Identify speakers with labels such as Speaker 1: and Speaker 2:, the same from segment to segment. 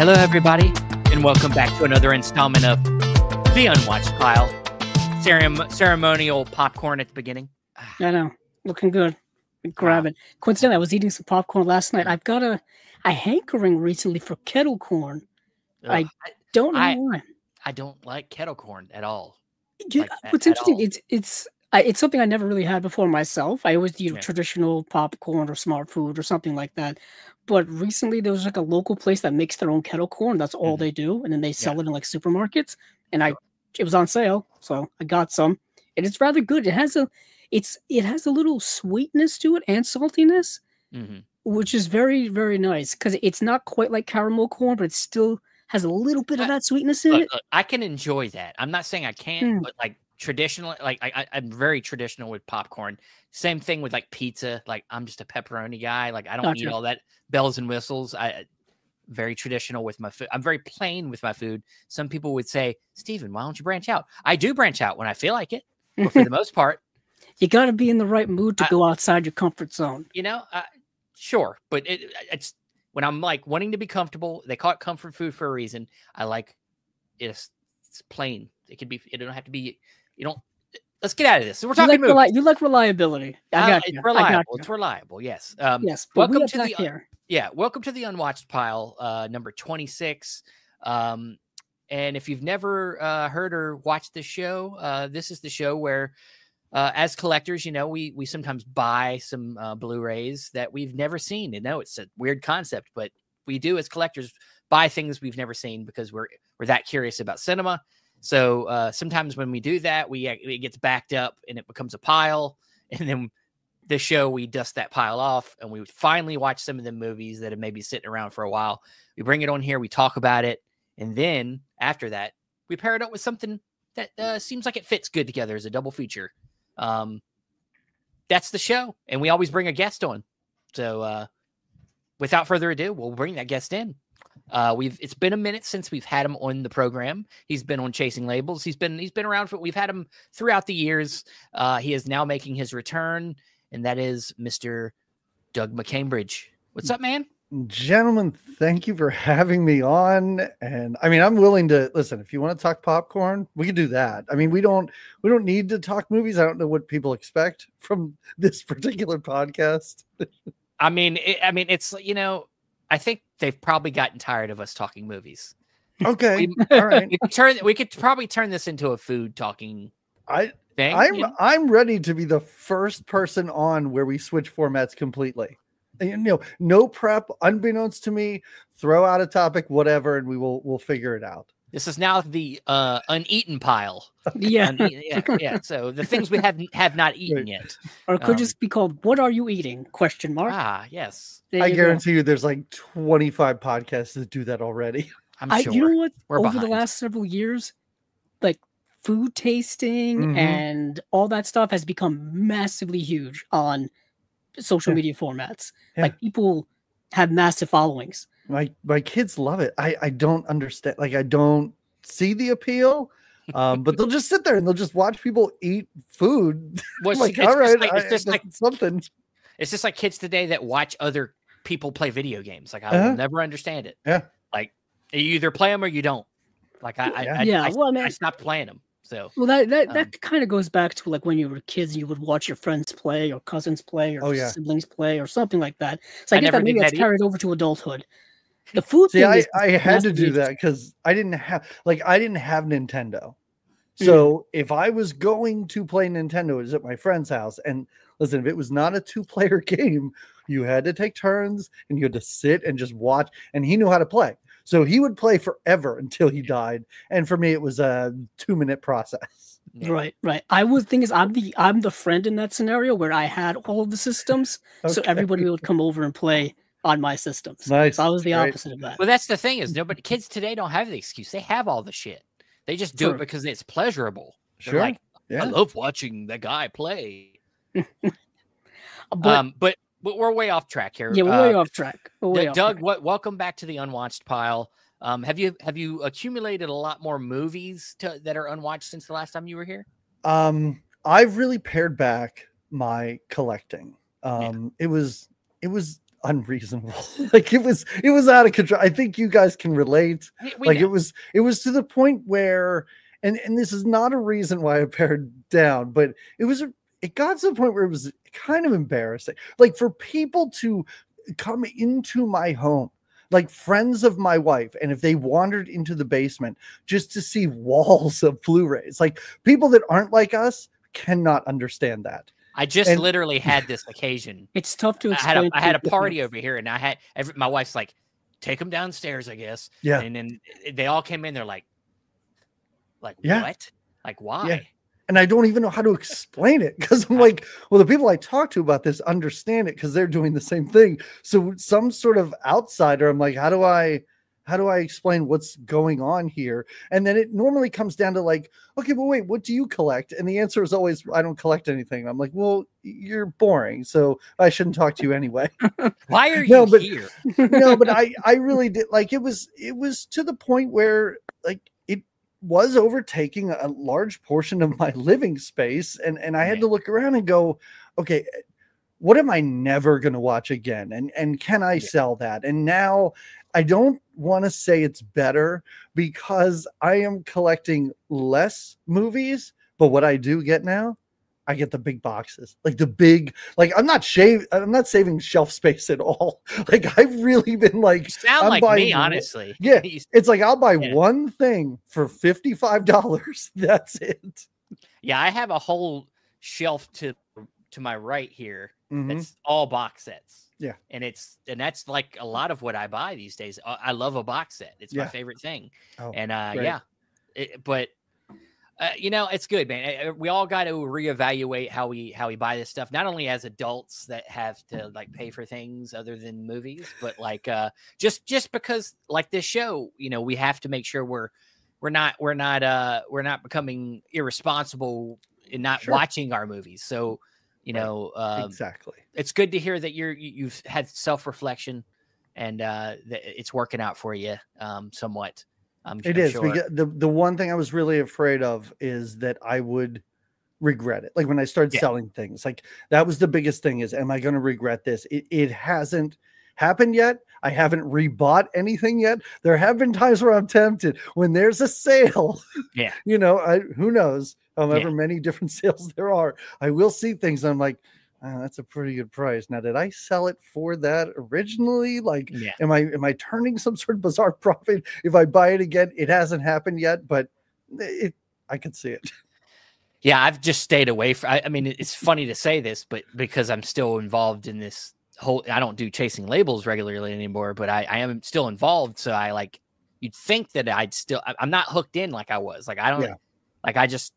Speaker 1: Hello, everybody, and welcome back to another installment of the Unwatched Pile. Ceremonial popcorn at the beginning.
Speaker 2: I know, looking good. Grab it. Coincidentally, I was eating some popcorn last night. I've got a hankering recently for kettle corn.
Speaker 1: Ugh.
Speaker 2: I don't know why.
Speaker 1: I don't like kettle corn at all.
Speaker 2: What's interesting, it's something I never really had before myself. I always eat traditional popcorn or smart food or something like that. But recently there was like a local place that makes their own kettle corn. That's all they do. And then they sell it in like supermarkets. And it was on sale. So I got some. And it's rather good. It has a little sweetness to it and saltiness, which is very, very nice. Because it's not quite like caramel corn, but it still has a little bit of that sweetness in it.
Speaker 1: Look, I can enjoy that. I'm not saying I can't, but like traditionally, like I'm very traditional with popcorn. Same thing with like pizza. Like I'm just a pepperoni guy. Like I don't eat all that bells and whistles. Very traditional with my food. I'm very plain with my food. Some people would say, Steven, why don't you branch out? I do branch out when I feel like it, but for the most part,
Speaker 2: you got to be in the right mood to go outside your comfort zone.
Speaker 1: You know, sure, but it's when I'm like wanting to be comfortable. They call it comfort food for a reason. I like it's plain. It could be. It don't have to be. You don't. Let's get out of this. So we're talking movies.
Speaker 2: You like reliability. I got you.
Speaker 1: It's reliable. It's reliable. Yes.
Speaker 2: Yes.
Speaker 1: Welcome to the welcome to the Unwatched Pile, number 26. And if you've never heard or watched this show, this is the show where, as collectors, you know, we sometimes buy some Blu-rays that we've never seen. And no, it's a weird concept, but we do as collectors buy things we've never seen because we're that curious about cinema. So sometimes when we do that, it gets backed up and it becomes a pile. And then this show, we dust that pile off and we finally watch some of the movies that have maybe sitting around for a while. We bring it on here, we talk about it. And then after that, we pair it up with something that seems like it fits good together as a double feature. That's the show. And we always bring a guest on. So without further ado, we'll bring that guest in. It's been a minute since we've had him on the program. He's been on Chasing Labels. He's been around we've had him throughout the years. He is now making his return, and that is Mr. Doug McCambridge. What's up, man?
Speaker 3: Gentlemen, thank you for having me on. And I mean, I'm willing to listen. If you want to talk popcorn, we can do that. I mean, we don't need to talk movies. I don't know what people expect from this particular podcast.
Speaker 1: I mean, it's, you know, I think they've probably gotten tired of us talking movies.
Speaker 3: Okay. All right.
Speaker 1: We could probably turn this into a food talking thing.
Speaker 3: I'm ready to be the first person on where we switch formats completely. You know, no prep, unbeknownst to me, throw out a topic, whatever, and we'll figure it out.
Speaker 1: This is now the uneaten pile.
Speaker 2: Yeah.
Speaker 1: Yeah. So the things we have not eaten yet.
Speaker 2: Or it could just be called, "What are you eating?" ?
Speaker 1: Yes.
Speaker 3: I guarantee you there's like 25 podcasts that do that already.
Speaker 1: I'm sure.
Speaker 2: You know what?
Speaker 1: We're
Speaker 2: Over
Speaker 1: behind.
Speaker 2: the last several years, like food tasting and all that stuff has become massively huge on social media formats.
Speaker 3: Yeah.
Speaker 2: Like people have massive followings.
Speaker 3: My kids love it. I don't understand. Like I don't see the appeal. But they'll just sit there and they'll just watch people eat food.
Speaker 1: Well,
Speaker 3: like, all right,
Speaker 1: it's just like
Speaker 3: something.
Speaker 1: It's just like kids today that watch other people play video games. Like I will never understand it.
Speaker 3: Yeah.
Speaker 1: Like you either play them or you don't. Like I stopped playing them. So
Speaker 2: that kind of goes back to like when you were kids, you would watch your friends play or cousins play or siblings play or something like that. So I guess that maybe it's carried over to adulthood. The food thing
Speaker 3: I had to do that because I didn't have Nintendo. So if I was going to play Nintendo, it was at my friend's house. And listen, if it was not a 2-player game, you had to take turns and you had to sit and just watch. And he knew how to play. So he would play forever until he died. And for me, it was a 2-minute process.
Speaker 2: Right. I'm the friend in that scenario where I had all of the systems. Okay. So everybody would come over and play on my systems.
Speaker 3: Nice.
Speaker 2: So I was the opposite of that.
Speaker 1: Well, that's the thing is kids today don't have the excuse. They have all the shit. They just do it because it's pleasurable. They're like, I love watching that guy play. But we're way off track here.
Speaker 2: Yeah, we're way off track.
Speaker 1: Doug, welcome back to the Unwatched Pile. Have you accumulated a lot more movies that are unwatched since the last time you were here?
Speaker 3: I've really pared back my collecting. It was unreasonable. Like it was out of control. I think you guys can relate. Like know. it was to the point where, and this is not a reason why I pared down, but it got to the point where it was kind of embarrassing. Like for people to come into my home, like friends of my wife, and if they wandered into the basement just to see walls of Blu-rays, like people that aren't like us cannot understand that.
Speaker 1: I just literally had this occasion.
Speaker 2: It's tough to explain.
Speaker 1: I had a party over here, and I had my wife's like, take them downstairs, I guess.
Speaker 3: Yeah.
Speaker 1: And then they all came in. They're like
Speaker 3: yeah.
Speaker 1: What? Like, why?
Speaker 3: Yeah. And I don't even know how to explain it because I'm like, well, the people I talk to about this understand it because they're doing the same thing. So some sort of outsider, I'm like, how do I explain what's going on here? And then it normally comes down to like, okay, well, wait, what do you collect? And the answer is always, I don't collect anything. I'm like, well, you're boring, so I shouldn't talk to you anyway.
Speaker 1: Why are you here?
Speaker 3: No, but I really did. Like it was to the point where like it was overtaking a large portion of my living space. And I had to look around and go, okay, what am I never going to watch again? And can I sell that? And now I don't want to say it's better because I am collecting less movies, but what I do get now, I get the big boxes, like the big, like I'm not saving shelf space at all. Like I've really been like,
Speaker 1: you sound like me, honestly.
Speaker 3: Yeah. It's like, I'll buy one thing for $55. That's it.
Speaker 1: Yeah. I have a whole shelf to my right here. That's all box sets.
Speaker 3: Yeah.
Speaker 1: And that's like a lot of what I buy these days. I love a box set. It's my favorite thing.
Speaker 3: Oh,
Speaker 1: and but it's good, man. We all got to reevaluate how we buy this stuff, not only as adults that have to like pay for things other than movies, but like just because like this show, we have to make sure we're not becoming irresponsible in not watching our movies. So
Speaker 3: exactly.
Speaker 1: It's good to hear that you've had self-reflection and that it's working out for you somewhat.
Speaker 3: It is. Sure. The one thing I was really afraid of is that I would regret it. Like when I started selling things, like that was the biggest thing is, am I going to regret this? It hasn't happened yet. I haven't rebought anything yet. There have been times where I'm tempted when there's a sale.
Speaker 1: Yeah.
Speaker 3: Who knows? However many different sales there are, I will see things. I'm like, that's a pretty good price. Now, did I sell it for that originally? Like, am I turning some sort of bizarre profit if I buy it again? It hasn't happened yet, but I could see it.
Speaker 1: Yeah, I've just stayed away from. I mean, it's funny to say this, but because I'm still involved in this whole, I don't do chasing labels regularly anymore, but I am still involved. So you'd think that I'm not hooked in like I was. Like I don't, like I just.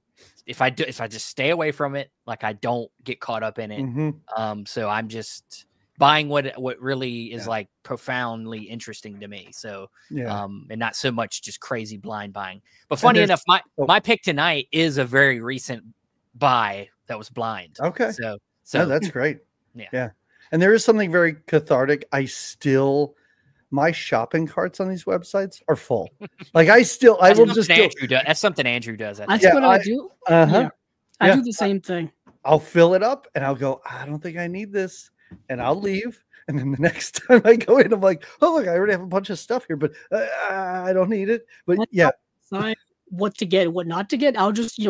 Speaker 1: If I just stay away from it, like I don't get caught up in it. So I'm just buying what really is like profoundly interesting to me. So, and not so much just crazy blind buying. But funny enough, my pick tonight is a very recent buy that was blind.
Speaker 3: Okay.
Speaker 1: So
Speaker 3: that's great. Yeah. And there is something very cathartic. My shopping carts on these websites are full. Like that's
Speaker 1: something Andrew does.
Speaker 2: That's what I do. I do the same thing.
Speaker 3: I'll fill it up and I'll go, I don't think I need this. And I'll leave. And then the next time I go in, I'm like, oh, look, I already have a bunch of stuff here, but I don't need it. But
Speaker 2: decide what to get, what not to get. I'll just,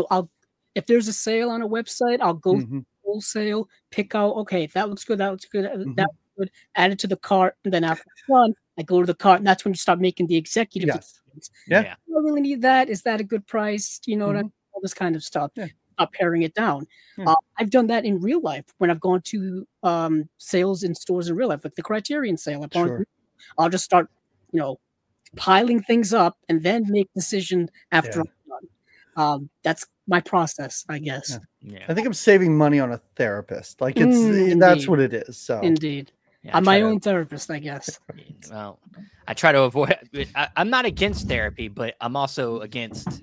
Speaker 2: if there's a sale on a website, I'll go wholesale, pick out, okay, that looks good. That looks good. That looks good. Add it to the cart. And then after it's done, I go to the cart, and that's when you start making the executive decisions.
Speaker 3: Yeah.
Speaker 2: Do I really need that? Is that a good price? What I mean? All this kind of stuff.
Speaker 3: Yeah.
Speaker 2: Not paring it down. I've done that in real life when I've gone to sales in stores in real life, like the Criterion sale. I'll just start, piling things up and then make decision after I'm done. That's my process, I guess.
Speaker 1: Yeah.
Speaker 3: I think I'm saving money on a therapist. Like that's what it is. So
Speaker 2: indeed. Yeah, I'm my own therapist, I guess.
Speaker 1: Well, I try to avoid. I'm not against therapy, but I'm also against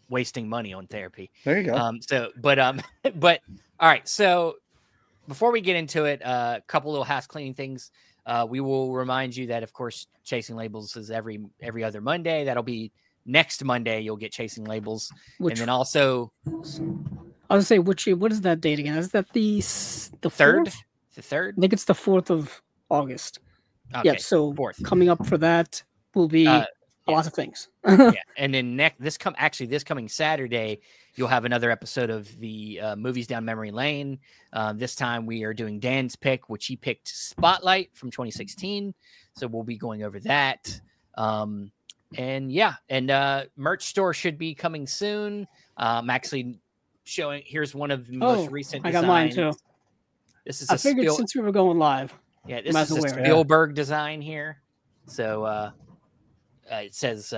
Speaker 1: wasting money on therapy.
Speaker 3: There you go.
Speaker 1: But all right. So before we get into it, a couple little house cleaning things. We will remind you that, of course, Chasing Labels is every other Monday. That'll be next Monday. You'll get Chasing Labels, and then also.
Speaker 2: I was gonna say, what is that date again? Is that the
Speaker 1: third?
Speaker 2: Fourth?
Speaker 1: The third?
Speaker 2: I think it's the 4th of August.
Speaker 1: Okay,
Speaker 2: Yeah, so
Speaker 1: 4th.
Speaker 2: coming up for that will be lots of things.
Speaker 1: Yeah, and then this coming Saturday, you'll have another episode of the movies down memory lane. This time we are doing Dan's pick, which he picked Spotlight from 2016. So we'll be going over that. And merch store should be coming soon. I'm actually showing. Here's one of the most recent.
Speaker 2: I got mine too.
Speaker 1: This is
Speaker 2: I figured since we were going live.
Speaker 1: Yeah, this is a Spielberg design here. So it says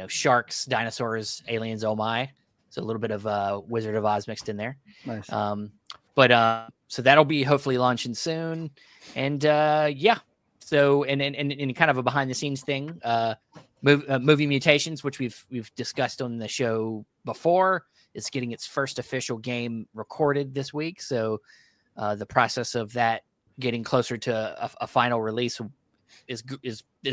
Speaker 1: sharks, dinosaurs, aliens, oh my. So a little bit of Wizard of Oz mixed in there.
Speaker 3: Nice.
Speaker 1: So that'll be hopefully launching soon. And so and kind of a behind the scenes thing, movie Mutations, which we've discussed on the show before, is getting its first official game recorded this week. So the process of that getting closer to a final release is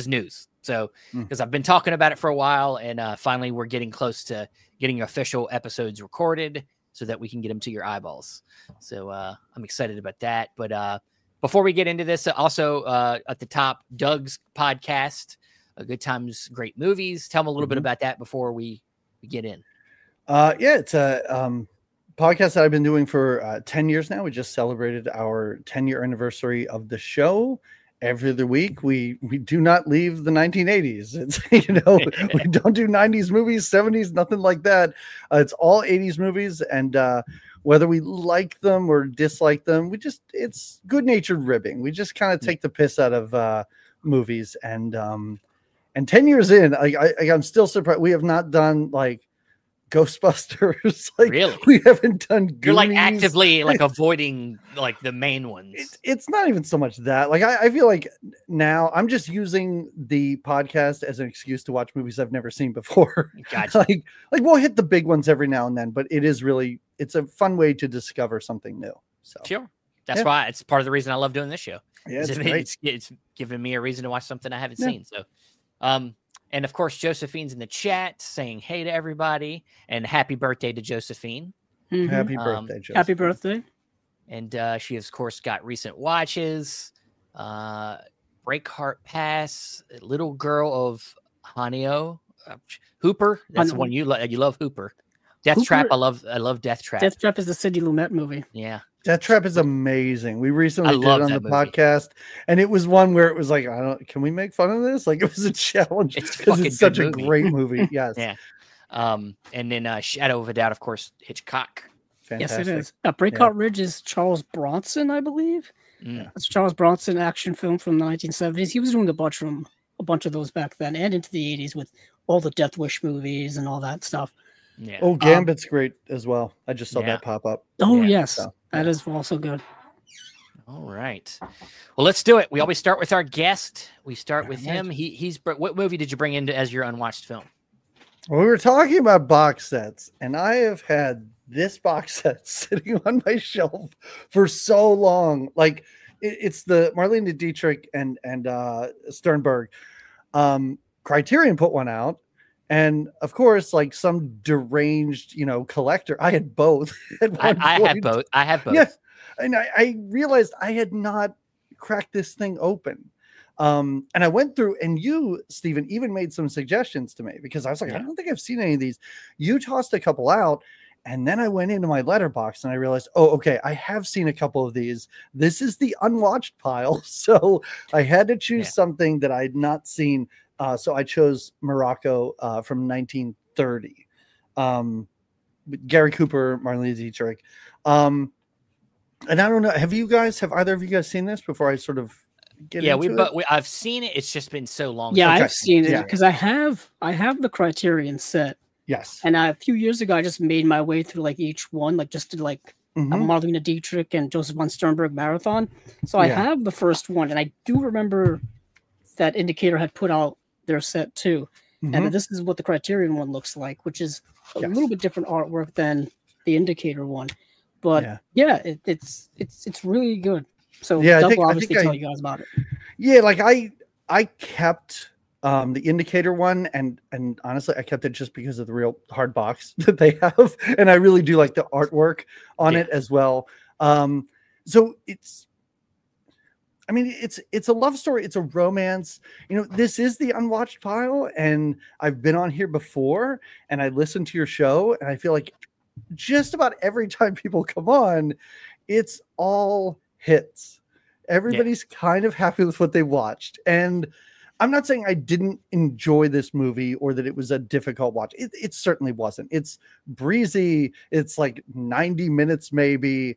Speaker 1: news. So because I've been talking about it for a while, and finally we're getting close to getting official episodes recorded so that we can get them to your eyeballs. So I'm excited about that. But before we get into this, also at the top, Doug's podcast, Good Times, Great Movies. Tell them a little bit about that before we get in.
Speaker 3: It's a podcast that I've been doing for 10 years now. We just celebrated our 10-year anniversary of the show. Every other week, we do not leave the 1980s. It's we don't do 90s movies, 70s, nothing like that. It's all 80s movies, and whether we like them or dislike them, it's good-natured ribbing. We just kind of take the piss out of movies, and 10 years in, I'm still surprised we have not done like Ghostbusters.
Speaker 1: Really?
Speaker 3: We haven't done Goonies.
Speaker 1: You're like actively like avoiding like the main ones.
Speaker 3: It's not even so much that. Like I feel like now I'm just using the podcast as an excuse to watch movies I've never seen before.
Speaker 1: Gotcha.
Speaker 3: like we'll hit the big ones every now and then, but it's a fun way to discover something new. So
Speaker 1: sure. That's why it's part of the reason I love doing this show.
Speaker 3: Yeah,
Speaker 1: it's giving me a reason to watch something I haven't seen. So and of course, Josephine's in the chat saying hey to everybody and happy birthday to Josephine.
Speaker 2: Mm-hmm.
Speaker 3: Happy birthday, Josephine.
Speaker 2: Happy birthday.
Speaker 1: And she, of course, got recent watches. Breakheart Pass, Little Girl of Hanyo. Hooper. That's the one you love. You love Hooper. Death Trap. I love Death Trap.
Speaker 2: Death Trap is the Sidney Lumet movie.
Speaker 1: Yeah.
Speaker 3: Death Trap is amazing. We recently did it on the podcast, and it was one where it was like, can we make fun of this? Like, it was a challenge because it's such a great movie. Yes.
Speaker 1: Yeah. And then Shadow of a Doubt, of course, Hitchcock.
Speaker 3: Fantastic.
Speaker 2: Yes, it is. Breakout Ridge is Charles Bronson, I believe.
Speaker 1: Yeah.
Speaker 2: It's Charles Bronson action film from the 1970s. He was doing a bunch of those back then and into the 80s with all the Death Wish movies and all that stuff.
Speaker 1: Yeah.
Speaker 3: Oh, Gambit's great as well. I just saw that pop up.
Speaker 2: Oh, yes. That is also good.
Speaker 1: All right. Well, let's do it. We always start with our guest. We start with him. What movie did you bring into as your unwatched film?
Speaker 3: Well, we were talking about box sets, and I have had this box set sitting on my shelf for so long. Like it's the Marlene Dietrich and Sternberg. Criterion put one out. And of course, like some deranged, collector, I had both.
Speaker 1: I have both.
Speaker 3: Yes. And I realized I had not cracked this thing open. And I went through, and you, Stephen, even made some suggestions to me because I was like, I don't think I've seen any of these. You tossed a couple out. And then I went into my letterbox and I realized, okay, I have seen a couple of these. This is the unwatched pile. So I had to choose something that I had not seen. So I chose Morocco from 1930. Gary Cooper, Marlene Dietrich. And I don't know, have either of you guys seen this before I sort of get into it?
Speaker 1: I've seen it. It's just been so long.
Speaker 2: Yeah, I've seen it because I have the Criterion set.
Speaker 3: Yes.
Speaker 2: And a few years ago, I just made my way through like each one, like just to like a Marlene Dietrich and Joseph von Sternberg marathon. So I have the first one, and I do remember that Indicator had put out their set too. And this is what the Criterion one looks like, which is a little bit different artwork than the Indicator one. But it's really good. So Doug will obviously tell you guys about it.
Speaker 3: Yeah, like I kept the Indicator one, and honestly, I kept it just because of the real hard box that they have, and I really do like the artwork on it as well. So I mean, it's a love story. It's a romance. This is the Unwatched Pile, and I've been on here before, and I listened to your show, and I feel like just about every time people come on, it's all hits. Everybody's kind of happy with what they watched, and I'm not saying I didn't enjoy this movie or that it was a difficult watch. It certainly wasn't. It's breezy. It's like 90 minutes maybe.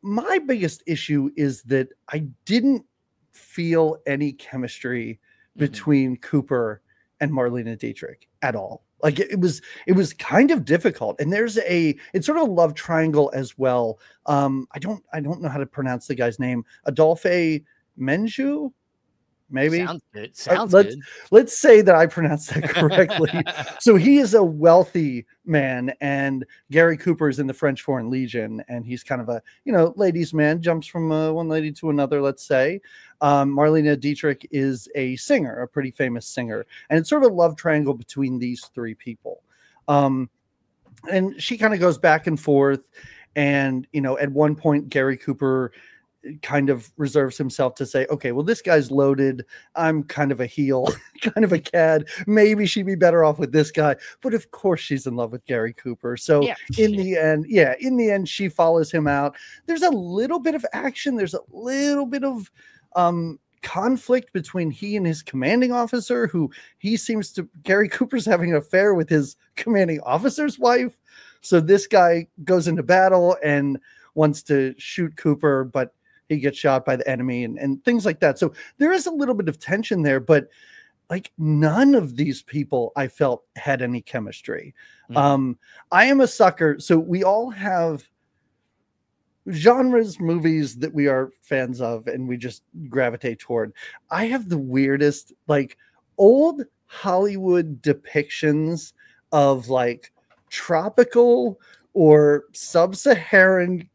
Speaker 3: My biggest issue is that I didn't feel any chemistry between Cooper and Marlena Dietrich at all. Like it was kind of difficult. And it's sort of a love triangle as well. I don't know how to pronounce the guy's name. Adolphe Menjou. Maybe
Speaker 1: sounds good. Good.
Speaker 3: Let's say that I pronounced that correctly. So he is a wealthy man, and Gary Cooper is in the French Foreign Legion, and he's kind of a ladies' man, jumps from one lady to another. Let's say Marlena Dietrich is a singer, a pretty famous singer, and it's sort of a love triangle between these three people. And she kind of goes back and forth, and at one point Gary Cooper kind of reserves himself to say, okay, well, this guy's loaded. I'm kind of a heel, kind of a cad. Maybe she'd be better off with this guy. But of course she's in love with Gary Cooper. So in the end, she follows him out. There's a little bit of action. There's a little bit of conflict between he and his commanding officer, who Gary Cooper's having an affair with his commanding officer's wife. So this guy goes into battle and wants to shoot Cooper, but he gets shot by the enemy and things like that. So there is a little bit of tension there, but like none of these people I felt had any chemistry. I am a sucker. So we all have genres, movies that we are fans of and we just gravitate toward. I have the weirdest, like old Hollywood depictions of like tropical or sub-Saharan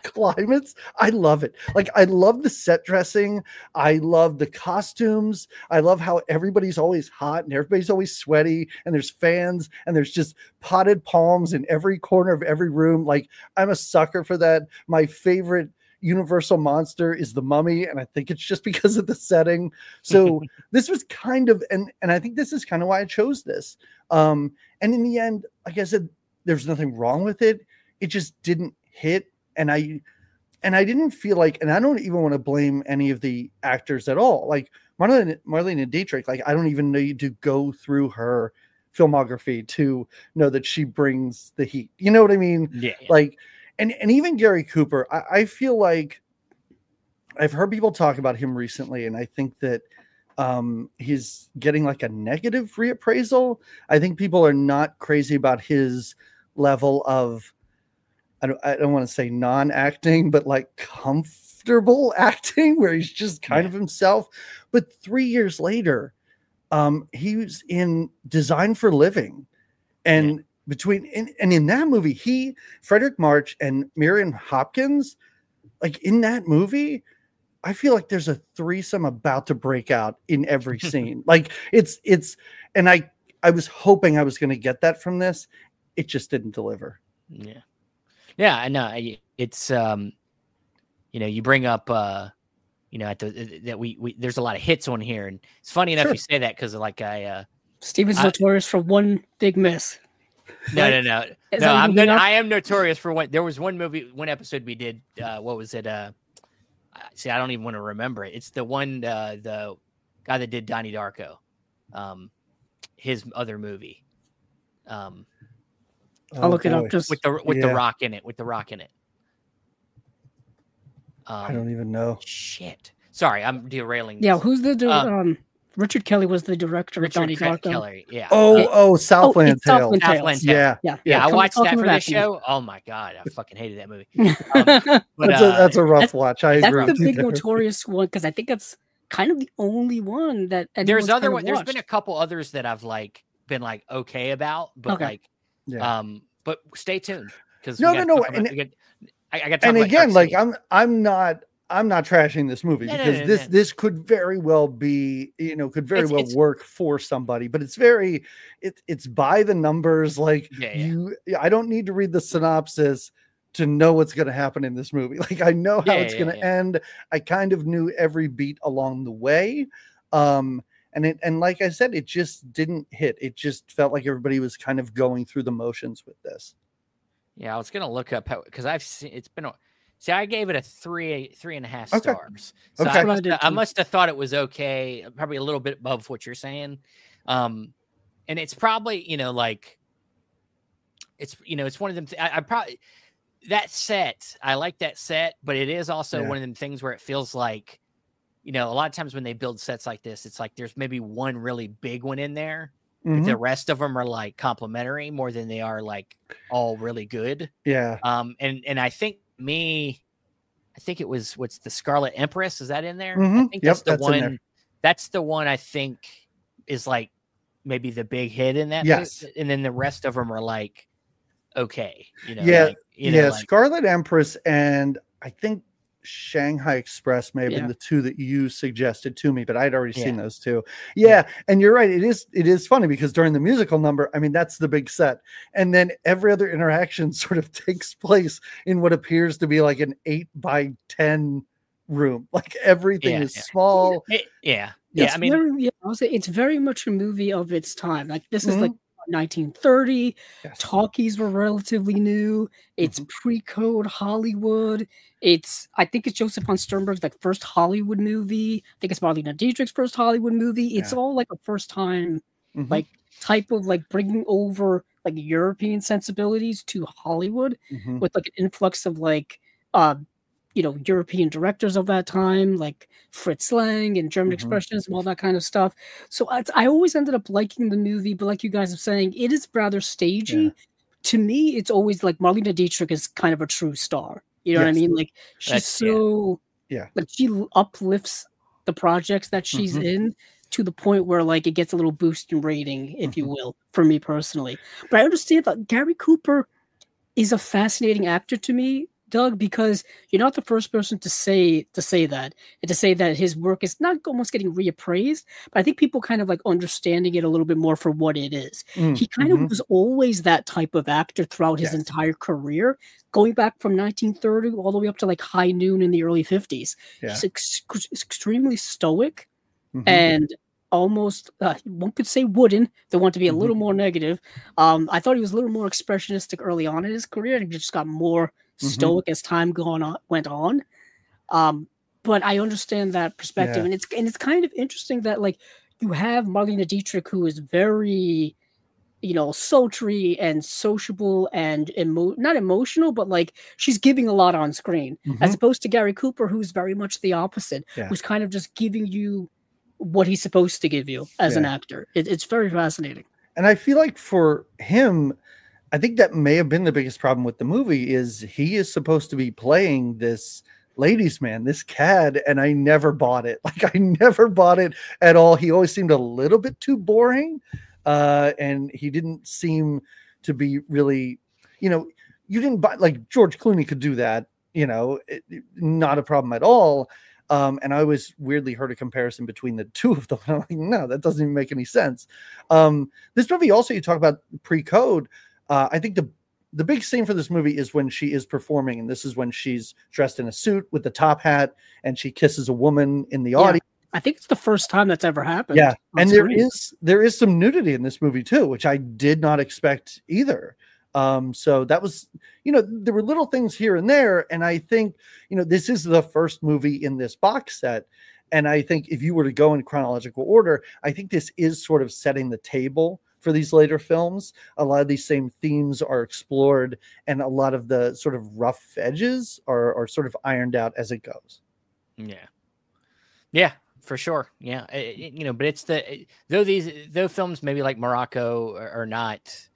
Speaker 3: climates. I love it. Like I love the set dressing. I love the costumes. I love how everybody's always hot and everybody's always sweaty and there's fans and there's just potted palms in every corner of every room. Like I'm a sucker for that. My favorite Universal monster is the Mummy, and I think it's just because of the setting. So this was kind of, and I think this is kind of why I chose this. And in the end, like I said, there's nothing wrong with it. It just didn't hit. And I didn't feel like, and I don't even want to blame any of the actors at all. Like Marlena Dietrich, like I don't even need to go through her filmography to know that she brings the heat. You know what I mean?
Speaker 1: Yeah.
Speaker 3: Like, and even Gary Cooper, I feel like I've heard people talk about him recently, and I think that he's getting like a negative reappraisal. I think people are not crazy about his level of, I don't want to say non-acting, but like comfortable acting where he's just kind of himself. But 3 years later, he was in Design for Living, and in that movie, Frederick March and Miriam Hopkins, like in that movie, I feel like there's a threesome about to break out in every scene. Like it's, and I was hoping I was going to get that from this. It just didn't deliver.
Speaker 1: Yeah. Yeah. I know. It's, you bring up, that there's a lot of hits on here, and it's funny enough you say that because like
Speaker 2: Steven's notorious for one big miss.
Speaker 1: No. I am notorious for one. There was one episode we did. What was it? See, I don't even want to remember it. It's the one, the guy that did Donnie Darko, his other movie.
Speaker 2: I'll look it up just
Speaker 1: with the rock in it.
Speaker 3: I don't even know.
Speaker 1: Shit. Sorry, I'm derailing.
Speaker 2: Yeah, who's the Richard Kelly was the director of Donnie Darko.
Speaker 1: Kelly, yeah.
Speaker 3: Southland Tales.
Speaker 1: Southland Tales.
Speaker 3: Yeah.
Speaker 1: I watched that for this show. Oh my god, I fucking hated that movie.
Speaker 3: That's a rough watch. I agree.
Speaker 2: That's the big notorious one because I think that's kind of the only one that
Speaker 1: there's other one. There's been a couple others that I've like been like okay about, but but stay tuned because
Speaker 3: no.
Speaker 1: I got.
Speaker 3: And again, like I'm not trashing this movie because this could very well be, could very well work for somebody, but it's it's by the numbers. Like I don't need to read the synopsis. to know what's going to happen in this movie. Like, I know how it's going to end. I kind of knew every beat along the way. And like I said, it just didn't hit. It just felt like everybody was kind of going through the motions with this.
Speaker 1: Yeah, I was going to look up how, because I've seen, it's been, see, I gave it a 3.5 stars. So I must have thought it was okay. Probably a little bit above what you're saying. And it's probably, like, it's one of them. I probably, that set, I like that set, but it is also one of them things where it feels like, a lot of times when they build sets like this, it's like there's maybe one really big one in there. Mm-hmm. The rest of them are like complimentary more than they are like all really good.
Speaker 3: Yeah.
Speaker 1: And I think it was, what's the Scarlet Empress? Is that in there?
Speaker 3: Mm-hmm.
Speaker 1: I think that's the one. That's the one I think is like maybe the big hit in that.
Speaker 3: Yes.
Speaker 1: And then the rest of them are like, okay.
Speaker 3: Scarlet Empress and I think Shanghai Express may have been the two that you suggested to me, but I'd already seen those two. Yeah. And you're right. It is funny because during the musical number, I mean, that's the big set. And then every other interaction sort of takes place in what appears to be like an 8x10 room. Like everything is small.
Speaker 1: I
Speaker 2: would say it's very much a movie of its time. Like this is like 1930. Talkies were relatively new. It's pre-code Hollywood. I think it's Joseph von Sternberg's like first Hollywood movie. I think it's Marlene Dietrich's first Hollywood movie. It's all like a first time like type of like bringing over like European sensibilities to Hollywood with like an influx of like European directors of that time, like Fritz Lang and German Expressionism, all that kind of stuff. So I always ended up liking the movie, but like you guys are saying, it is rather stagey. Yeah. To me, it's always like Marlene Dietrich is kind of a true star. You know what I mean? Like she's like she uplifts the projects that she's in to the point where like it gets a little boost in rating, if you will, for me personally. But I understand that Gary Cooper is a fascinating actor to me, Doug, because you're not the first person to say that, and to say that his work is not almost getting reappraised, but I think people kind of like understanding it a little bit more for what it is. He kind of was always that type of actor throughout his entire career, going back from 1930 all the way up to like High Noon in the early 50s. He's extremely stoic and almost one could say wooden. They want to be a little more negative. I thought he was a little more expressionistic early on in his career, and he just got more stoic as time went on. But I understand that perspective, and it's kind of interesting that like you have Marlene Dietrich, who is very sultry and sociable and not emotional, but like she's giving a lot on screen, as opposed to Gary Cooper, who's very much the opposite, who's kind of just giving you what he's supposed to give you as an actor. It's very fascinating.
Speaker 3: And I feel like for him, I think that may have been the biggest problem with the movie is he is supposed to be playing this ladies man, this cad, and I never bought it. Like I never bought it at all. He always seemed a little bit too boring. And he didn't seem to be really, you didn't buy, like George Clooney could do that, not a problem at all. And I always weirdly heard a comparison between the two of them. I'm like, no, that doesn't even make any sense. This movie also, you talk about pre-code. I think the big scene for this movie is when she is performing, and this is when she's dressed in a suit with the top hat, and she kisses a woman in the audience.
Speaker 2: I think it's the first time that's ever happened.
Speaker 3: Yeah, and there is some nudity in this movie too, which I did not expect either. So that was, there were little things here and there, and I think, this is the first movie in this box set, and I think if you were to go in chronological order, I think this is sort of setting the table for these later films. A lot of these same themes are explored, and a lot of the sort of rough edges are sort of ironed out as it goes.
Speaker 1: Yeah, for sure. Yeah. But it's though films maybe like Morocco are not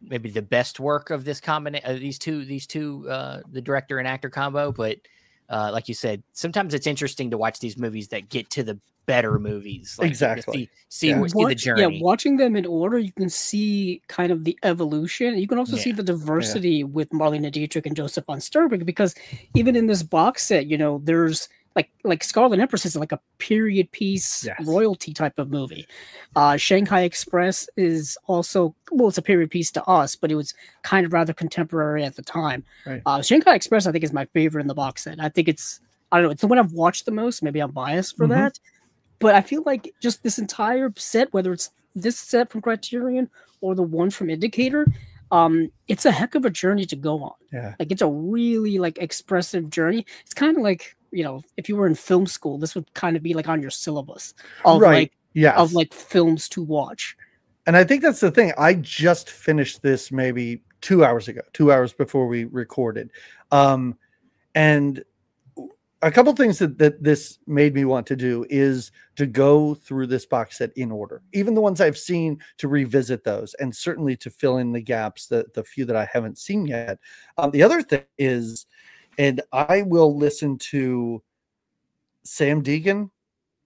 Speaker 1: maybe the best work of this combination, these two, the director and actor combo, but like you said, sometimes it's interesting to watch these movies that get to the better movies. Like
Speaker 3: exactly.
Speaker 1: See the journey.
Speaker 2: Yeah, watching them in order, you can see kind of the evolution. You can also see the diversity with Marlene Dietrich and Joseph von Sternberg, because even in this box set, there's like Scarlet Empress is like a period piece royalty type of movie. Shanghai Express is also, well, it's a period piece to us, but it was kind of rather contemporary at the time.
Speaker 3: Right.
Speaker 2: Shanghai Express, I think, is my favorite in the box set. I think I don't know, it's the one I've watched the most. Maybe I'm biased for that, but I feel like just this entire set, whether it's this set from Criterion or the one from Indicator, it's a heck of a journey to go on.
Speaker 3: Yeah,
Speaker 2: like it's a really like expressive journey. It's kind of like, you know, if you were in film school, this would kind of be like on your syllabus of of like films to watch.
Speaker 3: And I think that's the thing. I just finished this maybe 2 hours ago, 2 hours before we recorded. And a couple things that this made me want to do is to go through this box set in order, even the ones I've seen, to revisit those, and certainly to fill in the gaps, the few that I haven't seen yet. The other thing is, and I will listen to Sam Deegan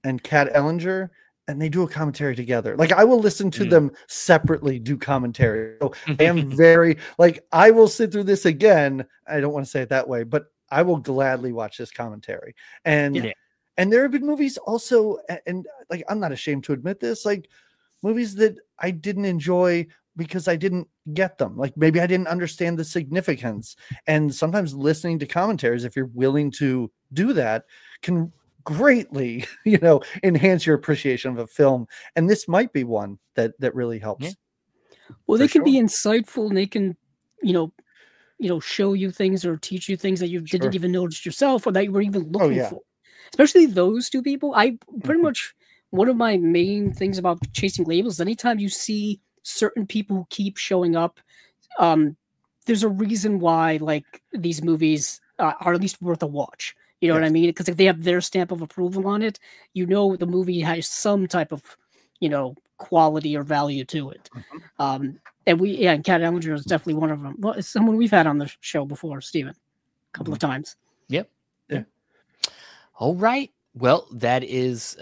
Speaker 3: and Kat Ellinger, and they do a commentary together. Like, I will listen to them separately do commentary. So I am very, like, I will sit through this again. I don't want to say it that way, but I will gladly watch this commentary. And there have been movies also, and like, I'm not ashamed to admit this, like movies that I didn't enjoy because I didn't get them. Like, maybe I didn't understand the significance. And sometimes listening to commentaries, if you're willing to do that, can greatly, you know, enhance your appreciation of a film. And this might be one that really helps.
Speaker 2: Well, they can be insightful, and they can, you know, show you things or teach you things that you didn't even notice yourself, or that you were even looking for. Especially those two people. I pretty much, one of my main things about chasing labels, anytime you see certain people who keep showing up, there's a reason why, like, these movies are at least worth a watch. You know what I mean? Because if they have their stamp of approval on it, you know the movie has some type of, you know, quality or value to it. And Kat Ellinger is definitely one of them. Well, it's someone we've had on the show before, Steven, a couple of times.
Speaker 1: Yep. Yeah. All right. Well, that is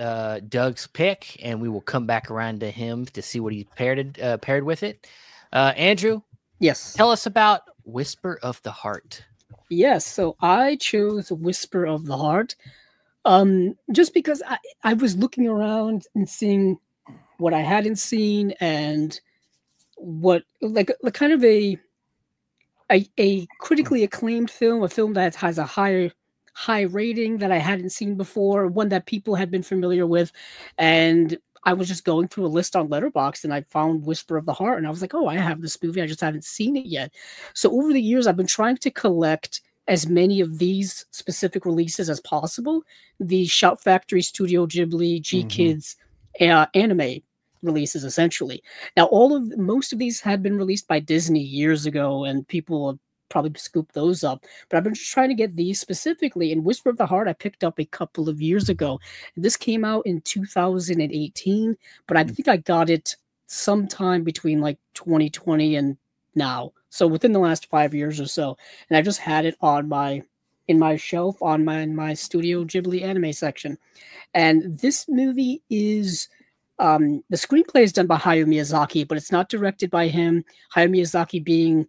Speaker 1: Doug's pick, and we will come back around to him to see what he paired with it. Andrew,
Speaker 2: yes,
Speaker 1: tell us about Whisper of the Heart.
Speaker 2: Yes, so I chose Whisper of the Heart, just because I was looking around and seeing what I hadn't seen, and what like kind of a critically acclaimed film, a film that has a high rating that I hadn't seen before, one that people had been familiar with, and I was just going through a list on Letterboxd, and I found Whisper of the Heart, and I was like, oh, I have this movie, I just haven't seen it yet. So over the years, I've been trying to collect as many of these specific releases as possible. The Shout Factory, Studio Ghibli, G-Kids anime releases, essentially. Now, most of these had been released by Disney years ago, and people have probably scooped those up, but I've been just trying to get these specifically. And Whisper of the Heart I picked up a couple of years ago. This came out in 2018, but I think I got it sometime between like 2020 and now, so within the last 5 years or so. And I just had it on in my shelf on my Studio Ghibli anime section. And this movie is the screenplay is done by Hayao Miyazaki, but it's not directed by him. Hayao Miyazaki being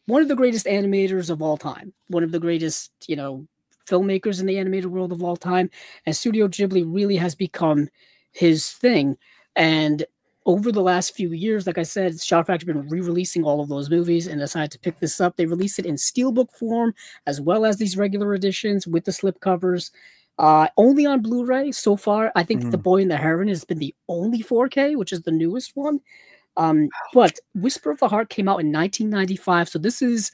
Speaker 2: one of the greatest animators of all time, one of the greatest, you know, filmmakers in the animated world of all time. And Studio Ghibli really has become his thing. And over the last few years, like I said, Shout Factory has been re-releasing all of those movies, and decided to pick this up. They released it in steelbook form, as well as these regular editions with the slipcovers. Only on Blu-ray so far. I think The Boy and the Heron has been the only 4K, which is the newest one. But Whisper of the Heart came out in 1995, so this is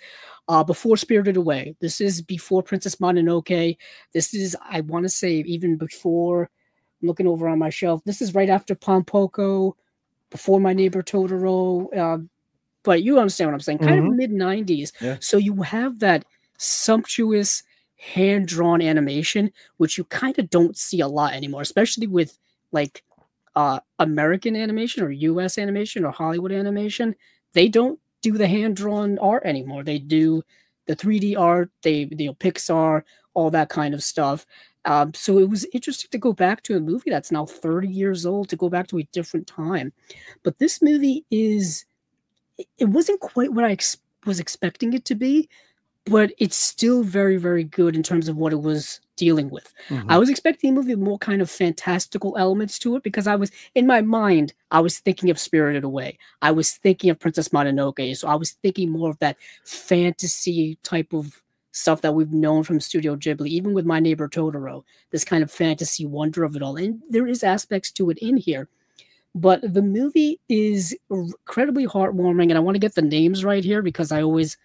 Speaker 2: before Spirited Away. This is before Princess Mononoke. This is, I want to say, even before, I'm looking over on my shelf, this is right after Pompoko, before My Neighbor Totoro. But you understand what I'm saying, kind of mid-90s. Yeah. So you have that sumptuous hand-drawn animation, which you kind of don't see a lot anymore, especially with like American animation or US animation or Hollywood animation. They don't do the hand-drawn art anymore. They do the 3D art, Pixar, all that kind of stuff. So it was interesting to go back to a movie that's now 30 years old, to go back to a different time. But this movie it wasn't quite what I was expecting it to be, but it's still very, very good in terms of what it was dealing with.
Speaker 3: Mm-hmm.
Speaker 2: I was expecting a movie with more kind of fantastical elements to it because I was, in my mind, I was thinking of Spirited Away. I was thinking of Princess Mononoke. So I was thinking more of that fantasy type of stuff that we've known from Studio Ghibli, even with My Neighbor Totoro, this kind of fantasy wonder of it all. And there is aspects to it in here. But the movie is incredibly heartwarming, and I want to get the names right here because I always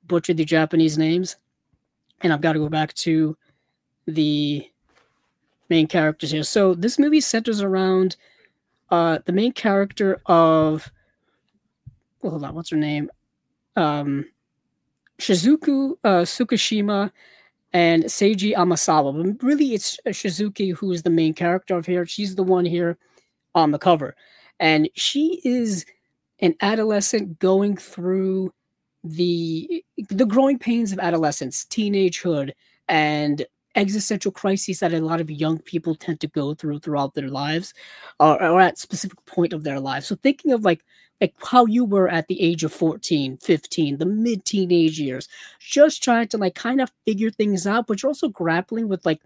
Speaker 2: butcher the Japanese names. And I've got to go back to the main characters here. So this movie centers around the main character of, well, hold on, what's her name? Shizuku Tsukushima and Seiji Amasawa. But really, it's Shizuki who is the main character of here. She's the one here on the cover. And she is an adolescent going through the growing pains of adolescence, teenagehood, and existential crises that a lot of young people tend to go through throughout their lives, or at a specific point of their lives. So thinking of like how you were at the age of 14, 15, the mid-teenage years, just trying to like kind of figure things out, but you're also grappling with like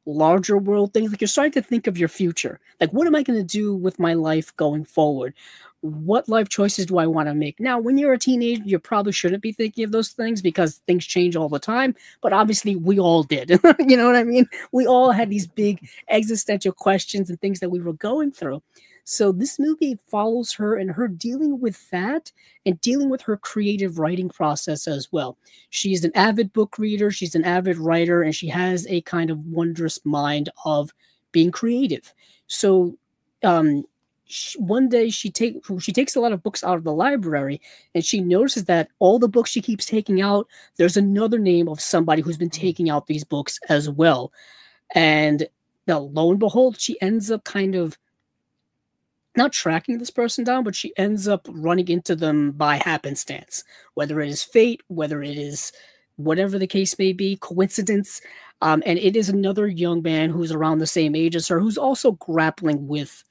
Speaker 2: larger world things. Like you're starting to think of your future. Like, what am I going to do with my life going forward? What life choices do I want to make? Now, when you're a teenager, you probably shouldn't be thinking of those things because things change all the time. But obviously, we all did. You know what I mean? We all had these big existential questions and things that we were going through. So this movie follows her and her dealing with that and dealing with her creative writing process as well. She's an avid book reader, she's an avid writer, and she has a kind of wondrous mind of being creative. So one day she takes a lot of books out of the library, and she notices that all the books she keeps taking out, there's another name of somebody who's been taking out these books as well. And now, lo and behold, she ends up kind of not tracking this person down, but she ends up running into them by happenstance, whether it is fate, whether it is whatever the case may be, coincidence. And it is another young man who's around the same age as her, who's also grappling with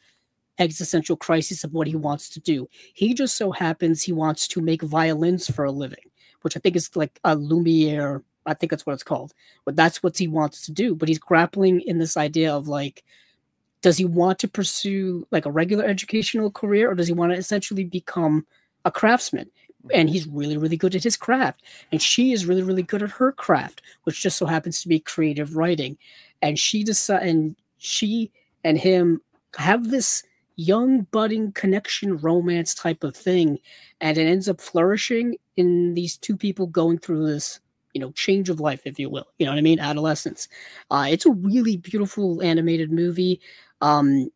Speaker 2: existential crisis of what he wants to do. He just so happens he wants to make violins for a living, which I think is like a Lumiere. I think that's what it's called. But that's what he wants to do. But he's grappling in this idea of like, does he want to pursue like a regular educational career, or does he want to essentially become a craftsman? And he's really, really good at his craft. And she is really, really good at her craft, which just so happens to be creative writing. And she and him have this young budding connection romance type of thing. And it ends up flourishing in these two people going through this, change of life, if you will. You know what I mean? Adolescence. It's a really beautiful animated movie. And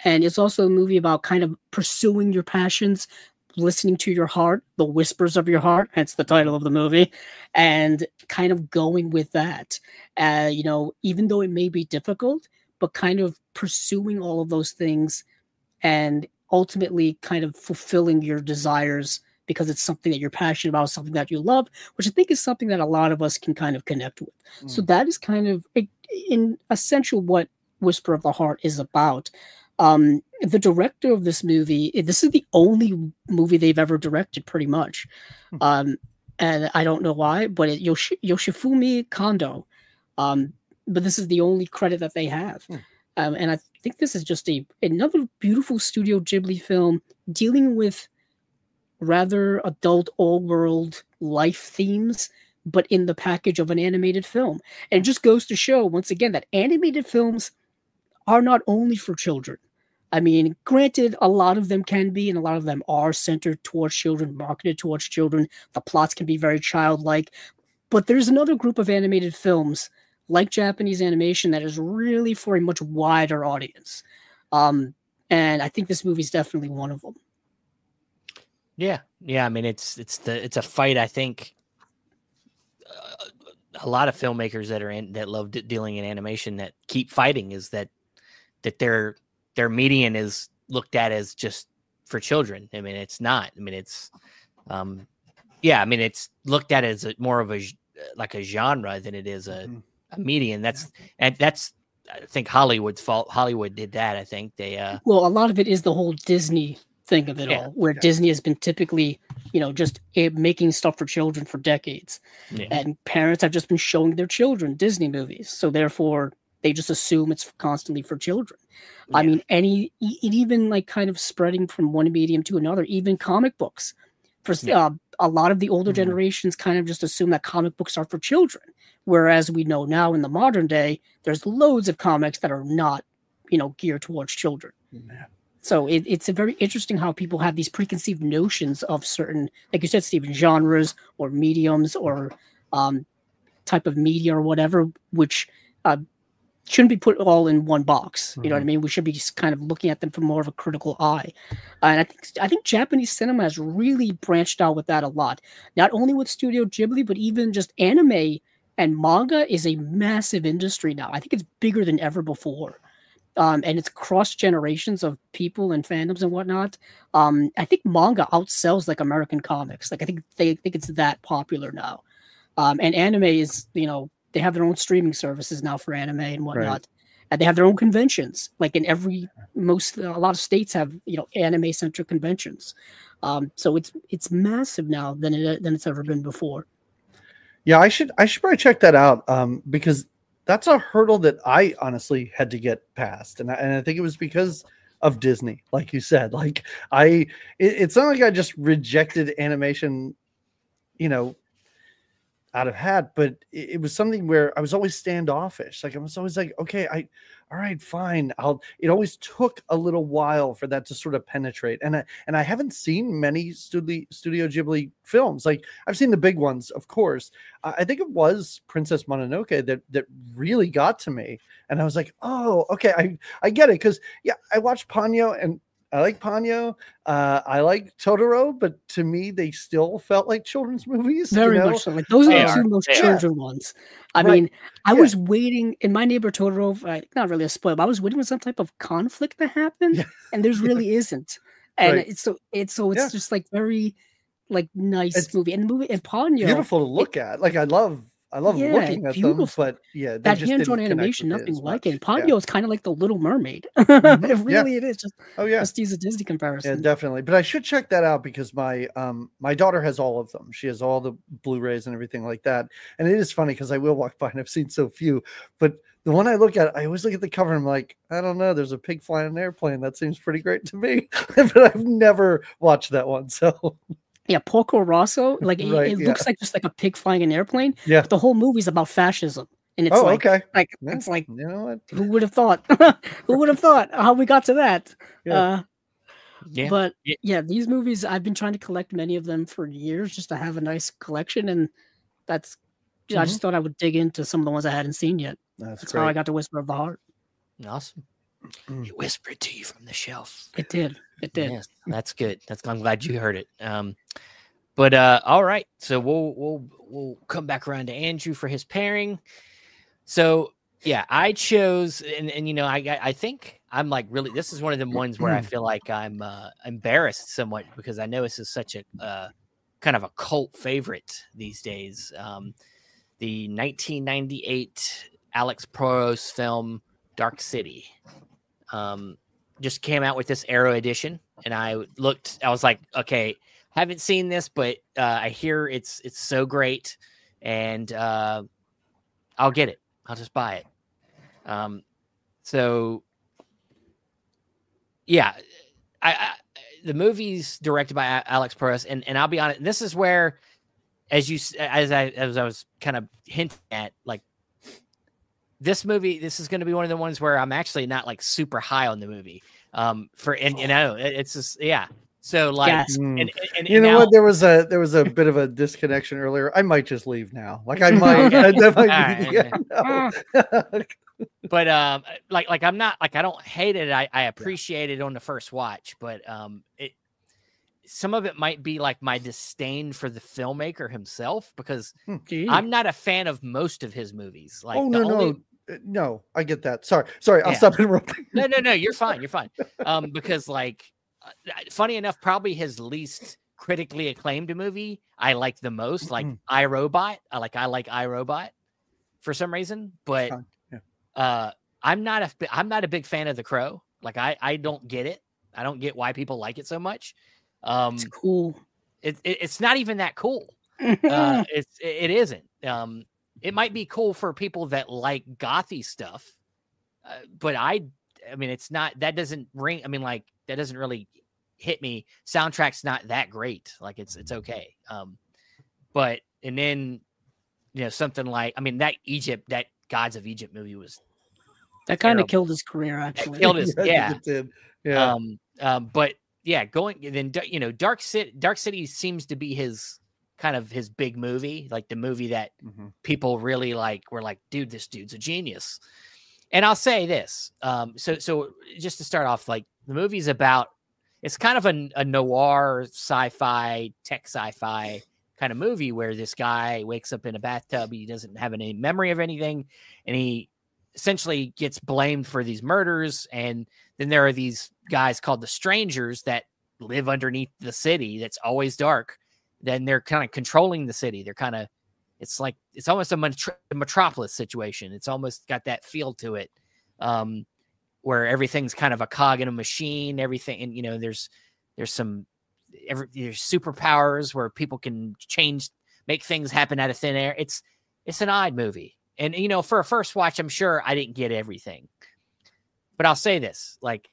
Speaker 2: it's also a movie about kind of pursuing your passions, listening to your heart, the whispers of your heart, hence the title of the movie, and kind of going with that. Even though it may be difficult, but kind of pursuing all of those things and ultimately kind of fulfilling your desires because it's something that you're passionate about, something that you love, which I think is something that a lot of us can kind of connect with. So that is kind of in essential what Whisper of the Heart is about. The director of this movie, this is the only movie they've ever directed pretty much. And I don't know why, but Yoshifumi Kondo. But this is the only credit that they have. And I think this is just another beautiful Studio Ghibli film dealing with rather adult all-world life themes, but in the package of an animated film. And it just goes to show, once again, that animated films are not only for children. I mean, granted, a lot of them can be, and a lot of them are centered towards children, marketed towards children. The plots can be very childlike. But there's another group of animated films, like Japanese animation, that is really for a much wider audience. And I think this movie is definitely one of them.
Speaker 1: Yeah. I mean, it's a fight. I think a lot of filmmakers that love dealing in animation that keep fighting is that their median is looked at as just for children. I mean, it's not. I mean, it's it's looked at as more of a genre than it is a median. That's I think Hollywood's fault. Hollywood did that. I think they
Speaker 2: well, a lot of it is the whole Disney thing of it all, where Disney has been typically, just making stuff for children for decades.
Speaker 1: Yeah.
Speaker 2: And parents have just been showing their children Disney movies. So therefore, they just assume it's constantly for children. Yeah. I mean, it even like kind of spreading from one medium to another, even comic books. For a lot of the older generations kind of just assume that comic books are for children. Whereas we know now in the modern day, there's loads of comics that are not, geared towards children. Yeah. So it's a very interesting how people have these preconceived notions of certain, like you said, Stephen, genres or mediums or type of media or whatever, which shouldn't be put all in one box. You know what I mean? We should be just kind of looking at them from more of a critical eye. And I think Japanese cinema has really branched out with that a lot. Not only with Studio Ghibli, but even just anime and manga is a massive industry now. I think it's bigger than ever before. And it's cross generations of people and fandoms and whatnot. I think manga outsells like American comics. Like I think they think it's that popular now. And anime is, they have their own streaming services now for anime and whatnot. Right. And they have their own conventions. Like in a lot of states have, anime centric conventions. So it's massive now than it's ever been before.
Speaker 3: Yeah, I should probably check that out. Because that's a hurdle that I honestly had to get past. And I think it was because of Disney, like you said. Like it's not like I just rejected animation, out of hat, but it was something where I was always standoffish. Like I was always like, okay, all right, fine. It always took a little while for that to sort of penetrate. And I haven't seen many Studio Ghibli films. Like I've seen the big ones, of course. I think it was Princess Mononoke that really got to me. And I was like, oh, okay, I get it. Cause I watched Ponyo and I like Ponyo. I like Totoro, but to me, they still felt like children's movies.
Speaker 2: Very much so. Like those are the two most children ones. I mean, I was waiting in My Neighbor Totoro. Not really a spoiler, but I was waiting for some type of conflict to happen, and there really isn't. And it's just like very like nice movie. And the movie and Ponyo,
Speaker 3: beautiful to look at. Like I love looking at them, but
Speaker 2: that hand-drawn animation, nothing like it. Ponyo is kind of like the Little Mermaid. It is. Just use a Disney comparison.
Speaker 3: Yeah, definitely. But I should check that out because my daughter has all of them. She has all the Blu-rays and everything like that. And it is funny because I will walk by and I've seen so few, but the one I look at, I always look at the cover and I'm like, I don't know, there's a pig flying an airplane. That seems pretty great to me. But I've never watched that one. So
Speaker 2: yeah, Porco Rosso, like it looks like just like a pig flying an airplane. Yeah, but the whole movie is about fascism, and it's it's like, you know what? Who would have thought? Who would have thought how we got to that? But these movies, I've been trying to collect many of them for years just to have a nice collection, and that's I just thought I would dig into some of the ones I hadn't seen yet. That's how I got to Whisper of the Heart.
Speaker 1: Awesome. It whispered to you from the shelf.
Speaker 2: It did.
Speaker 1: Yes, that's good. I'm glad you heard it. But all right. So we'll come back around to Andrew for his pairing. So yeah, I chose and I think I'm like really this is one of the ones where I feel like I'm embarrassed somewhat because I know this is such a kind of a cult favorite these days. The 1998 Alex Proyas film Dark City. Just came out with this Arrow edition, and I was like, okay, haven't seen this, but I hear it's so great, and I'll get it. I'll just buy it. So yeah, the movie's directed by Alex Proyas, and I'll be honest, this is where, as I was kind of hinting at, like, this movie, this is going to be one of the ones where I'm actually not like super high on the movie. I know it's just, So like, and
Speaker 3: you know what? There was a bit of a disconnection earlier. I might just leave now. Like I might.
Speaker 1: But like I'm not like I don't hate it. I appreciate it on the first watch, but some of it might be like my disdain for the filmmaker himself because I'm not a fan of most of his movies. Like
Speaker 3: no, I get that. Sorry. I'll stop interrupting.
Speaker 1: No, you're fine. Because like, funny enough, probably his least critically acclaimed movie I like the most, like iRobot. I like iRobot for some reason, but I'm not a big fan of The Crow. Like I don't get it. I don't get why people like it so much.
Speaker 2: It's cool.
Speaker 1: It's not even that cool. It isn't. It might be cool for people that like gothy stuff, but I mean, it's not. That doesn't ring. I mean, like that doesn't really hit me. Soundtrack's not that great. Like it's okay. But and then something like, I mean, that Gods of Egypt movie was
Speaker 2: that kind of killed his career. Actually,
Speaker 1: killed his
Speaker 3: It did. Yeah.
Speaker 1: But yeah, Dark City seems to be his kind of his big movie, like the movie that people really like. Were like, dude, this dude's a genius. And I'll say this. So just to start off, like the movie's about, it's kind of a noir sci-fi, tech sci-fi kind of movie where this guy wakes up in a bathtub. He doesn't have any memory of anything. And he essentially gets blamed for these murders. And then there are these guys called the Strangers that live underneath the city that's always dark. Then they're kind of controlling the city. They're kind of, it's almost a metropolis situation. It's almost got that feel to it, where everything's kind of a cog in a machine, everything. And, there's superpowers where people can make things happen out of thin air. It's an odd movie. And, for a first watch, I'm sure I didn't get everything, but I'll say this, like,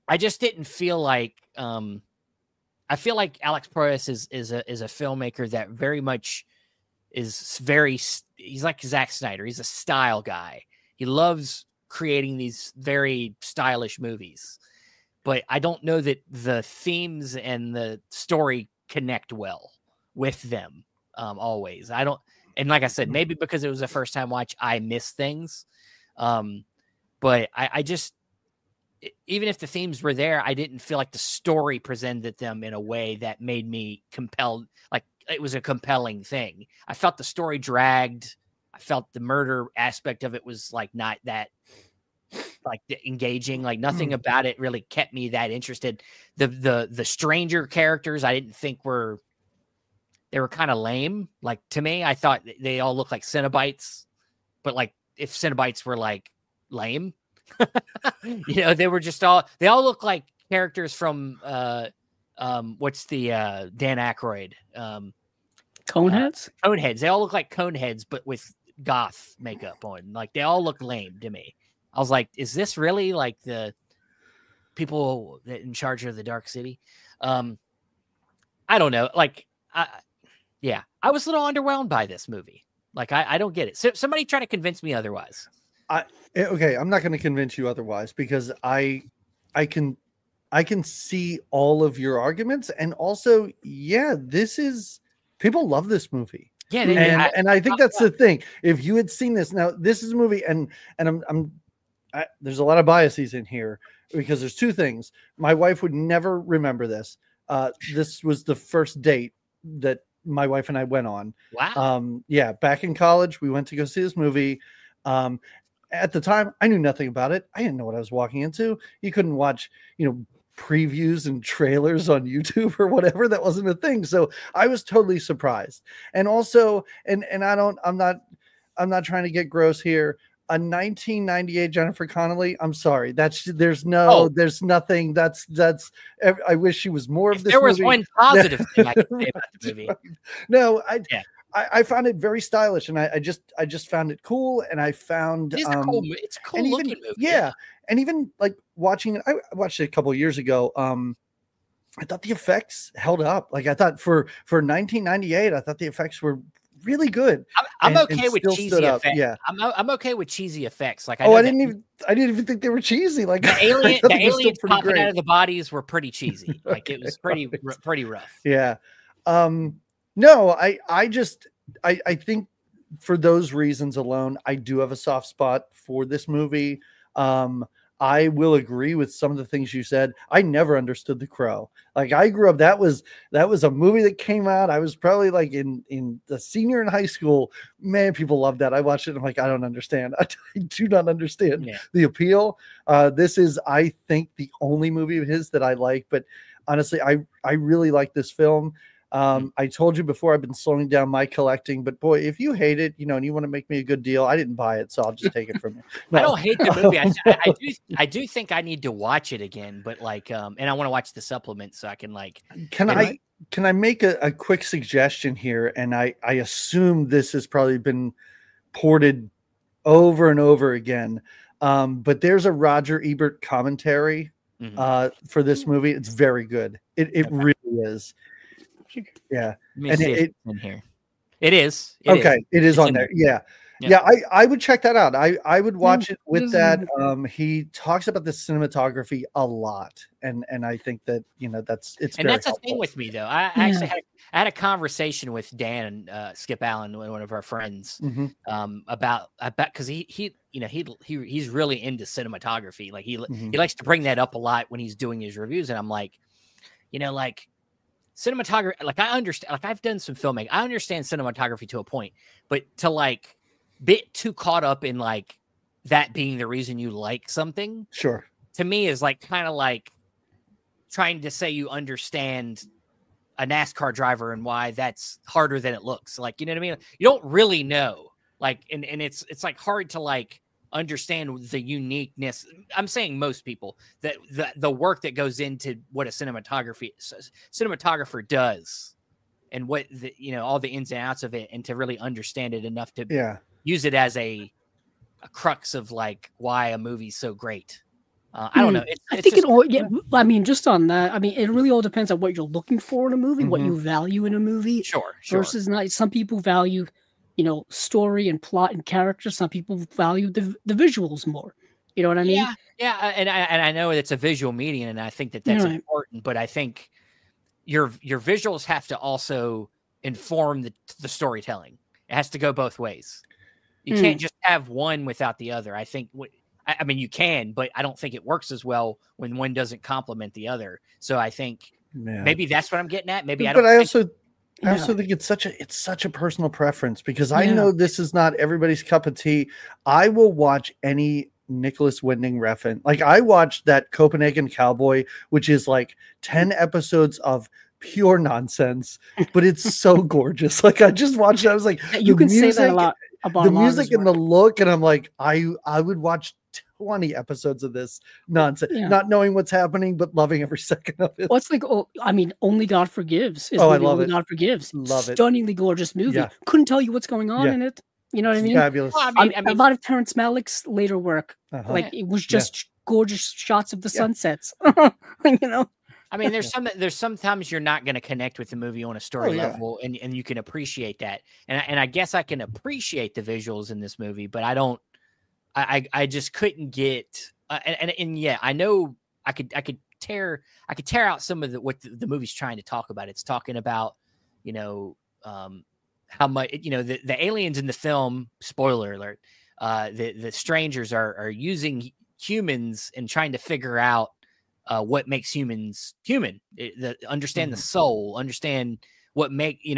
Speaker 1: I just didn't feel like, I feel like Alex Proyas is a filmmaker that very much he's like Zack Snyder. He's a style guy. He loves creating these very stylish movies, but I don't know that the themes and the story connect well with them. Always. I don't. And like I said, maybe because it was a first time watch, I miss things. But I just, even if the themes were there, I didn't feel like the story presented them in a way that made me compelled. Like it was a compelling thing. I felt the story dragged. I felt the murder aspect of it was like not that like engaging. Like nothing about it really kept me that interested. The stranger characters, I didn't think they were kind of lame. Like to me, I thought they all looked like Cenobites, but like if Cenobites were like lame, they were just they all look like characters from what's the Dan Aykroyd
Speaker 2: Coneheads?
Speaker 1: Coneheads. They all look like Coneheads, but with goth makeup on. Like they all look lame to me. I was like, is this really like the people that in charge of the Dark City? I don't know. Like, I was a little underwhelmed by this movie. Like, I don't get it. So somebody try to convince me otherwise.
Speaker 3: Okay, I'm not going to convince you otherwise because I can see all of your arguments, and also, people love this movie.
Speaker 1: Yeah,
Speaker 3: and I think that's the thing. If you had seen this, now this is a movie, and there's a lot of biases in here because there's two things. My wife would never remember this. This was the first date that my wife and I went on.
Speaker 1: Wow.
Speaker 3: Back in college, we went to go see this movie. At the time, I knew nothing about it. I didn't know what I was walking into. You couldn't watch, previews and trailers on YouTube or whatever. That wasn't a thing. So I was totally surprised. And also, and I'm not trying to get gross here. A 1998 Jennifer Connelly. I'm sorry. There's nothing. That's. I wish she was more of this.
Speaker 1: There was
Speaker 3: movie.
Speaker 1: One positive thing I could say about the movie.
Speaker 3: No, I found it very stylish, and I just found it cool, and I found
Speaker 1: it's a cool looking movie.
Speaker 3: Yeah, and even like watching it, I watched it a couple of years ago. I thought the effects held up. Like I thought for 1998, I thought the effects were really good.
Speaker 1: I'm okay with cheesy effects.
Speaker 3: Yeah,
Speaker 1: I'm okay with cheesy effects. Like
Speaker 3: I didn't even think they were cheesy. Like
Speaker 1: the aliens popping out of the bodies were pretty cheesy. Like it was pretty rough.
Speaker 3: Yeah. No, I think for those reasons alone, I do have a soft spot for this movie. I will agree with some of the things you said. I never understood The Crow. Like I grew up, that was a movie that came out. I was probably like in the senior in high school. Man, people loved that. I watched it. And I'm like, I don't understand. I do not understand the appeal. This is, I think, the only movie of his that I like. But honestly, I really like this film. I told you before I've been slowing down my collecting, but boy, if you hate it, and you want to make me a good deal, I didn't buy it, so I'll just take it from you. No.
Speaker 1: I don't hate the movie. I do think I need to watch it again, but and I want to watch the supplement so I can Can I make a quick suggestion here? And I assume this has probably been ported over and over again. But there's a Roger Ebert commentary for this movie. It's very good. It really is. Yeah. And it in here. It is.
Speaker 3: It is on there. Yeah. Yeah, I would check that out. I would watch it with that. He talks about the cinematography a lot, and I think that that's
Speaker 1: the thing with me though. I actually had a conversation with Dan and Skip Allen, one of our friends, about because he's really into cinematography. Like he likes to bring that up a lot when he's doing his reviews, and I'm like, cinematography. Like I understand. Like I've done some filmmaking. I understand cinematography to a point, but to bit too caught up in that being the reason you like something,
Speaker 3: sure,
Speaker 1: to me is kind of trying to say you understand a NASCAR driver and why that's harder than it looks. You know what I mean? You don't really know, and it's hard to understand the uniqueness. I'm saying most people, that the work that goes into what a cinematographer does and what all the ins and outs of it, and to really understand it enough to use it as a crux of why a movie's so great. I don't know.
Speaker 2: I mean, just on that, I mean, it really all depends on what you're looking for in a movie, what you value in a movie.
Speaker 1: Sure.
Speaker 2: Versus not. Some people value, story and plot and character. Some people value the visuals more. You know what I mean?
Speaker 1: Yeah. And I know it's a visual medium, and I think that's important. But I think your visuals have to also inform the storytelling. It has to go both ways. You can't just have one without the other. I think I mean, you can, but I don't think it works as well when one doesn't complement the other. So I think maybe that's what I'm getting at. Maybe I don't.
Speaker 3: But I also think it's such a personal preference, because I know this is not everybody's cup of tea. I will watch any Nicholas Winding Refn. I watched that Copenhagen Cowboy, which is 10 episodes of pure nonsense, but it's so gorgeous. I just watched it. I was like,
Speaker 2: you can say that a lot about
Speaker 3: the music and the look, and I'm like, I would watch 20 episodes of this nonsense, not knowing what's happening, but loving every second of it.
Speaker 2: Well, it's Only God Forgives.
Speaker 3: I love it.
Speaker 2: God Forgives.
Speaker 3: Love it.
Speaker 2: Stunningly gorgeous movie.
Speaker 3: Yeah.
Speaker 2: Couldn't tell you what's going on in it. You know what I mean?
Speaker 3: Fabulous.
Speaker 1: Well,
Speaker 2: a lot of Terrence Malick's later work, it was just gorgeous shots of the sunsets.
Speaker 1: I mean, there's sometimes you're not going to connect with the movie on a story level, and you can appreciate that. And I guess I can appreciate the visuals in this movie, but I just couldn't get. I know I could tear out some of what the movie's trying to talk about. It's talking about, how much, the aliens in the film, spoiler alert, the strangers are using humans and trying to figure out what makes humans human. Understand the soul, understand what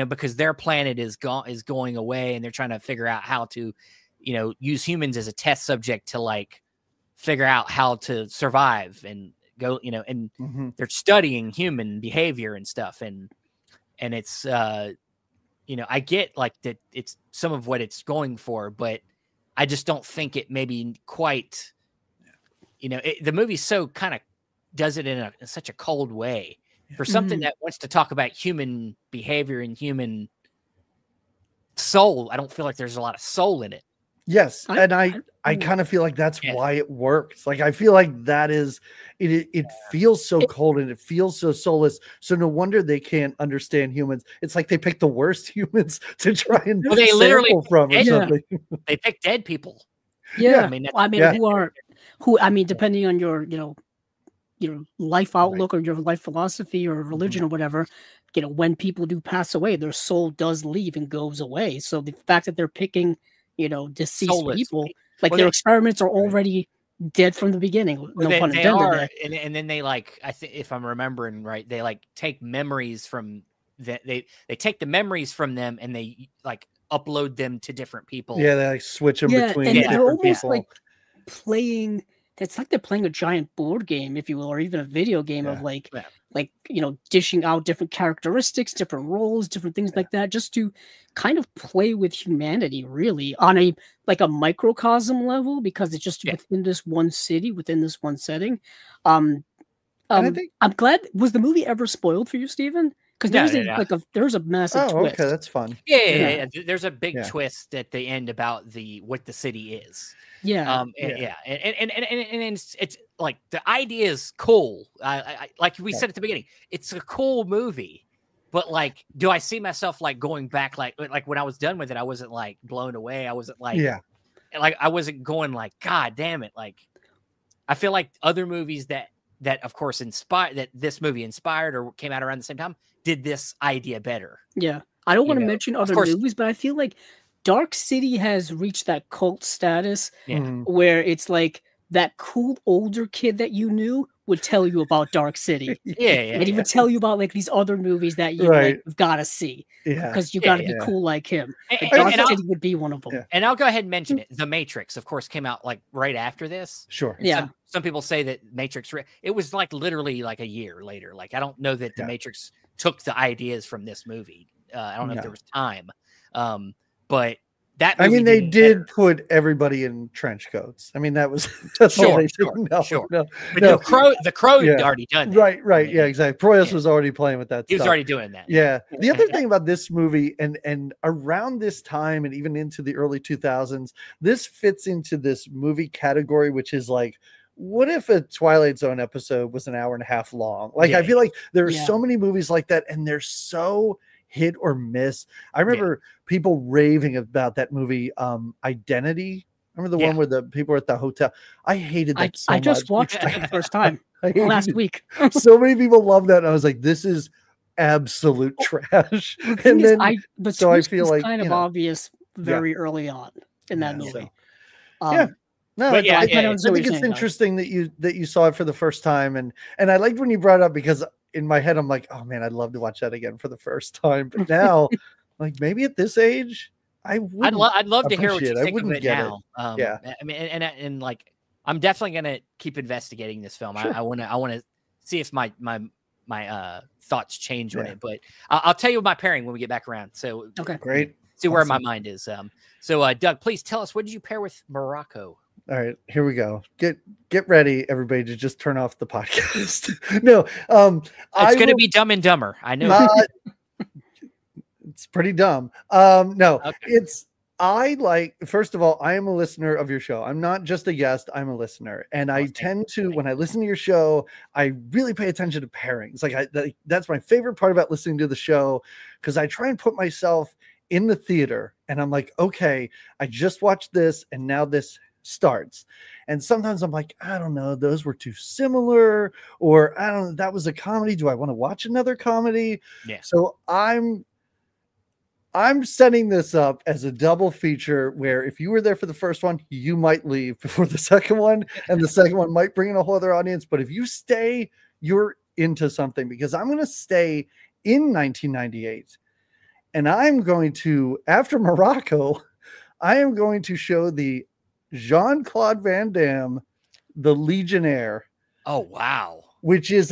Speaker 1: because their planet is going away, and they're trying to figure out how to, use humans as a test subject to figure out how to survive and go, and they're studying human behavior and stuff. And it's, I get that it's some of what it's going for, but I just don't think it maybe quite, the movie so kind of does it in such a cold way for something that wants to talk about human behavior and human soul. I don't feel like there's a lot of soul in it.
Speaker 3: Yes. And I kind of feel like that's why it works. I feel like that is it feels so cold and it feels so soulless. So no wonder they can't understand humans. It's like they pick the worst humans to try and
Speaker 1: they literally
Speaker 3: from or something.
Speaker 1: They pick dead people.
Speaker 2: Yeah. Depending on your, your life outlook or your life philosophy or religion or whatever, when people do pass away, their soul does leave and goes away. So the fact that they're picking, deceased soulless people, their experiments are already dead from the beginning. No pun intended. They are,
Speaker 1: and then they I think if I'm remembering right, they take memories from they take the memories from them and they upload them to different people.
Speaker 3: Yeah, they switch them between
Speaker 2: and they're almost
Speaker 3: people.
Speaker 2: Playing. it's like they're playing a giant board game, if you will, or even a video game of like
Speaker 1: Yeah.
Speaker 2: dishing out different characteristics, different roles, different things like that, just to kind of play with humanity, really, on a like a microcosm level, because it's just within this one city, within this one setting.
Speaker 3: And I think,
Speaker 2: I'm glad. Was the movie ever spoiled for you, Steven? Because there's a massive twist.
Speaker 3: Okay, that's fun.
Speaker 1: Yeah. There's a big twist at the end about what the city is.
Speaker 2: Yeah.
Speaker 1: And it's like the idea is cool. I like we said at the beginning, it's a cool movie, but like, do I see myself like going back? Like when I was done with it, I wasn't like blown away. I wasn't like, like I wasn't going like, God damn it. Like, I feel like other movies that of course that this movie inspired or came out around the same time did this idea better.
Speaker 2: Yeah. I don't want to mention other movies, but I feel like Dark City has reached that cult status where it's like that cool older kid that you knew would tell you about Dark City. And he would tell you about like these other movies that you've got to see because you got to be cool like him. And Dark City would be one of them.
Speaker 1: And I'll go ahead and mention it. The Matrix, of course, came out like right after this.
Speaker 3: Sure.
Speaker 1: Some people say that Matrix, it was like literally like a year later. Like, I don't know that the Matrix took the ideas from this movie. I don't know if there was time. But that movie,
Speaker 3: I mean, they did put everybody in trench coats. I mean, that's all they did. No.
Speaker 1: But the Crow had already done that.
Speaker 3: Right. Yeah, exactly. Proyas was already playing with that.
Speaker 1: He was already doing that.
Speaker 3: Yeah. The other thing about this movie, and around this time, and even into the early 2000s, this fits into this movie category, which is like, what if a Twilight Zone episode was an hour and a half long? Like, I feel like there are so many movies like that, and they're so hit or miss. I remember people raving about that movie, Identity. Remember the one where the people were at the hotel? I hated that so much.
Speaker 2: I just watched it for the first time last week.
Speaker 3: So many people love that. And I was like, this is absolute trash. And then,
Speaker 2: I feel like kind of obvious very early on in that movie.
Speaker 3: No, I think it's interesting that you saw it for the first time, and I liked when you brought it up, because in my head I'm like, oh man, I'd love to watch that again for the first time. But now, like, maybe at this age, I'd
Speaker 1: love to hear what you think of it now. I mean, and like, I'm definitely gonna keep investigating this film. Sure. I want to see if my thoughts change on it. But I'll tell you my pairing when we get back around. So
Speaker 3: great.
Speaker 1: See where my mind is. So Doug, please tell us, what did you pair with Morocco?
Speaker 3: All right, here we go. Get ready, everybody, to just turn off the podcast. No,
Speaker 1: it's going to be Dumb and Dumber. I know.
Speaker 3: It's pretty dumb. No, first of all, I am a listener of your show. I'm not just a guest. I'm a listener. And I tend to, when I listen to your show, I really pay attention to pairings. That's my favorite part about listening to the show, because I try and put myself in the theater and I'm like, okay, I just watched this and now this starts. And sometimes I'm like, I don't know, those were too similar, or I don't know, that was a comedy. Do I want to watch another comedy?
Speaker 1: Yeah.
Speaker 3: So I'm setting this up as a double feature where if you were there for the first one, you might leave before the second one, and the second one might bring in a whole other audience. But if you stay, you're into something, because I'm going to stay in 1998. And I'm going to, after Morocco, I am going to show the Jean-Claude Van Damme, The Legionnaire.
Speaker 1: Oh, wow.
Speaker 3: Which is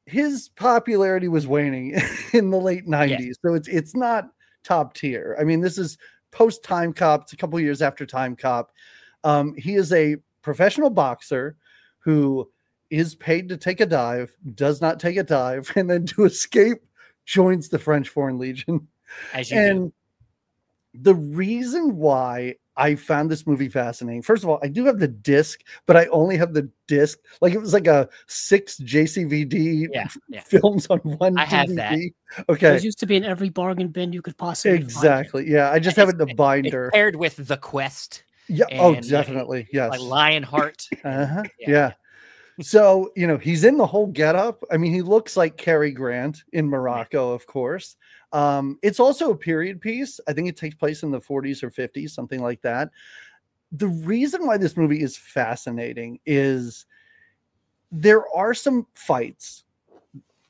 Speaker 3: his popularity was waning in the late 90s. Yeah. So it's not top tier. I mean, this is post Time Cop. It's a couple years after Time Cop. He is a professional boxer who is paid to take a dive, does not take a dive, and then to escape joins the French Foreign Legion. The reason why I found this movie fascinating, first of all, I do have the disc, but I only have the disc. Like, it was like a 6 JCVD films on one
Speaker 1: I
Speaker 3: DVD.
Speaker 1: have that.
Speaker 3: Okay.
Speaker 2: It used to be in every bargain bin you could possibly
Speaker 3: find. Yeah, I just have it in a binder.
Speaker 1: It's paired with The Quest.
Speaker 3: Yeah. Oh, definitely. Yes.
Speaker 1: Like Lionheart.
Speaker 3: Yeah. So, he's in the whole getup. I mean, he looks like Cary Grant in Morocco, of course. It's also a period piece. I think it takes place in the 40s or 50s, something like that. The reason why this movie is fascinating is there are some fights.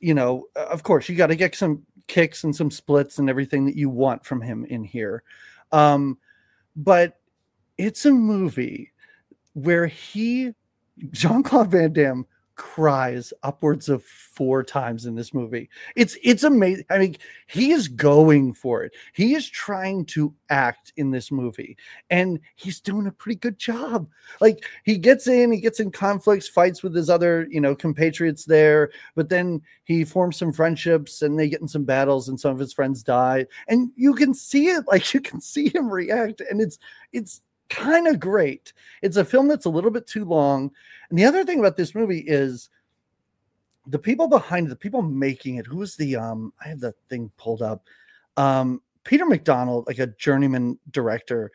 Speaker 3: Of course, you got to get some kicks and some splits and everything that you want from him in here. But it's a movie where Jean-Claude Van Damme cries upwards of 4 times in this movie. It's amazing. I mean, he is going for it. He is trying to act in this movie, and he's doing a pretty good job. Like, he gets in conflicts, fights with his other, compatriots there, but then he forms some friendships and they get in some battles and some of his friends die. And you can see it, like, you can see him react, and it's kind of great. It's a film that's a little bit too long. And the other thing about this movie is the people behind it, the people making it. Who was the I have the thing pulled up. Peter McDonald, like a journeyman director,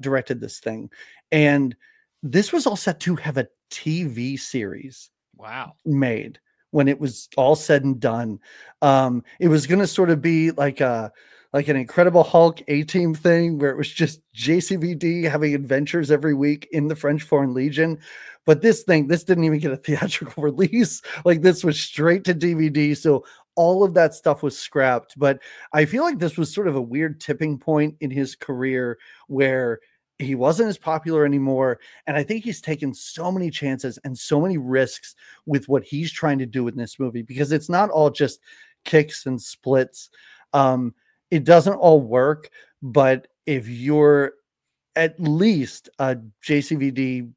Speaker 3: directed this thing. And this was all set to have a TV series.
Speaker 1: Wow.
Speaker 3: Made when it was all said and done. It was going to sort of be like an Incredible Hulk A-Team thing where it was just JCVD having adventures every week in the French Foreign Legion. But this didn't even get a theatrical release. Like, this was straight to DVD. So all of that stuff was scrapped. But I feel like this was sort of a weird tipping point in his career where he wasn't as popular anymore. And I think he's taken so many chances and so many risks with what he's trying to do in this movie, because it's not all just kicks and splits. It doesn't all work, but if you're at least a JCVD,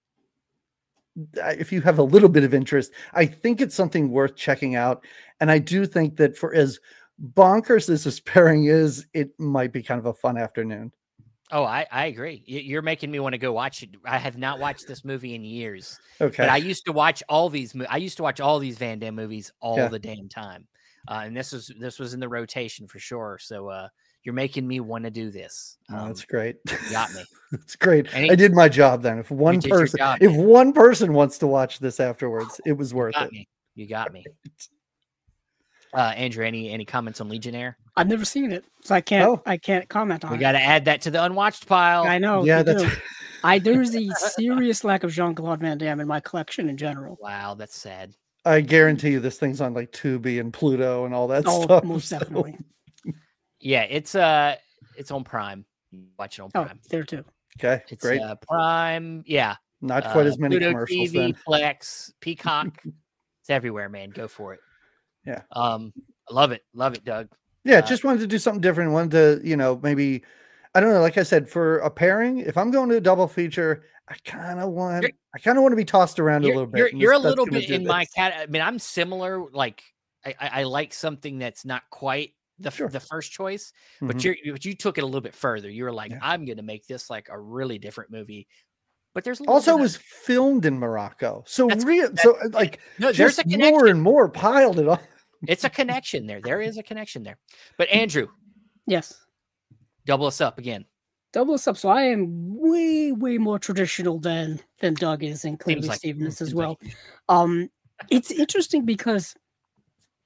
Speaker 3: if you have a little bit of interest, I think it's something worth checking out. And I do think that for as bonkers as this pairing is, it might be kind of a fun afternoon.
Speaker 1: Oh, I agree. You're making me want to go watch it. I have not watched this movie in years.
Speaker 3: Okay.
Speaker 1: But I used to watch all these Van Damme movies all the damn time. And this was in the rotation for sure. So you're making me want to do this.
Speaker 3: That's great.
Speaker 1: You got me.
Speaker 3: That's great. I did my job then. If one person wants to watch this afterwards, it was worth it.
Speaker 1: You got me. Andrew, any comments on Legionnaire?
Speaker 2: I've never seen it, so I can't comment on it.
Speaker 1: We got to add that to the Unwatched pile.
Speaker 2: I know.
Speaker 3: Yeah,
Speaker 2: there's a serious lack of Jean-Claude Van Damme in my collection in general.
Speaker 1: Wow, that's sad.
Speaker 3: I guarantee you this thing's on like Tubi and Pluto and all that stuff.
Speaker 2: Oh, most definitely.
Speaker 1: Yeah, it's on Prime. Watch it on Prime.
Speaker 2: There too.
Speaker 3: Okay,
Speaker 1: it's
Speaker 3: great.
Speaker 1: Prime, yeah.
Speaker 3: Not quite as many
Speaker 1: Pluto
Speaker 3: commercials.
Speaker 1: TV,
Speaker 3: then.
Speaker 1: Plex, Peacock. It's everywhere, man. Go for it.
Speaker 3: Yeah.
Speaker 1: I love it, Doug.
Speaker 3: Yeah, just wanted to do something different. Wanted to, maybe, I don't know. Like I said, for a pairing, if I'm going to a double feature, I kind of want to be tossed around a little bit.
Speaker 1: You're a little bit in my cat. I mean, I'm similar. Like, I like something that's not quite the first choice, but you took it a little bit further. You were like, I'm going to make this like a really different movie. But there's
Speaker 3: also was filmed in Morocco, so there's a connection. More and more piled it on.
Speaker 1: It's a connection there. There is a connection there. But Andrew,
Speaker 2: yes,
Speaker 1: double us up again.
Speaker 2: Double us up. So I am way more traditional than Doug is, and clearly Steven is as well. It's interesting because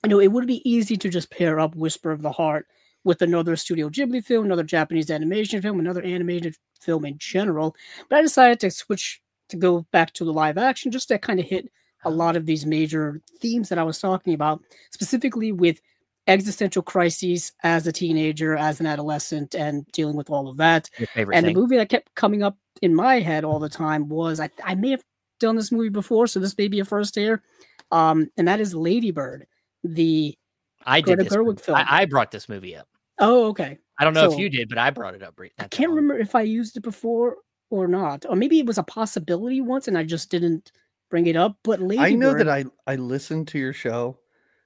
Speaker 2: it would be easy to just pair up Whisper of the Heart with another Studio Ghibli film, another Japanese animation film, another animated film in general. But I decided to switch to go back to the live action just to kind of hit a lot of these major themes that I was talking about, specifically with existential crises as a teenager, as an adolescent, and dealing with all of that.
Speaker 1: Your favorite
Speaker 2: and
Speaker 1: thing.
Speaker 2: The movie that kept coming up in my head all the time was, I may have done this movie before, so this may be a first here, and that is Lady Bird, the Greta Gerwig film.
Speaker 1: I brought this movie up.
Speaker 2: Oh, okay.
Speaker 1: I don't know if you did, but I brought it up.
Speaker 2: I can't remember if I used it before or not, or maybe it was a possibility once and I just didn't bring it up. But
Speaker 3: I know that I listened to your show.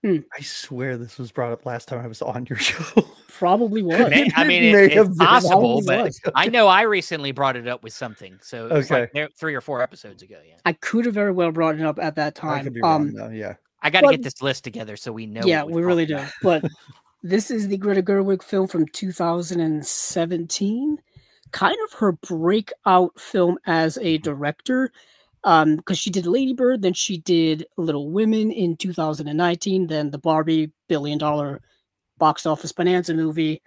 Speaker 3: I swear this was brought up last time I was on your show.
Speaker 2: Probably was.
Speaker 1: I mean, it's possible, but I know I recently brought it up with something. So it was like 3 or 4 episodes ago. Yeah,
Speaker 2: I could have very well brought it up at that time.
Speaker 3: I could be wrong, though, yeah.
Speaker 1: I got to get this list together so we know.
Speaker 2: Yeah, we really do. But this is the Greta Gerwig film from 2017. Kind of her breakout film as a director. Because she did Lady Bird, then she did Little Women in 2019, then the Barbie $1 billion box office bonanza movie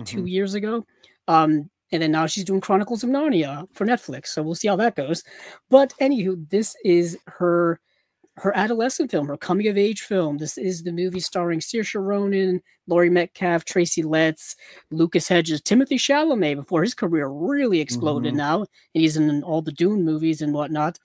Speaker 2: 2 years ago. And then now she's doing Chronicles of Narnia for Netflix. So we'll see how that goes. But anywho, this is her her adolescent film, her coming of age film. This is the movie starring Saoirse Ronan, Laurie Metcalf, Tracy Letts, Lucas Hedges, Timothy Chalamet before his career really exploded now, and he's in all the Dune movies and whatnot.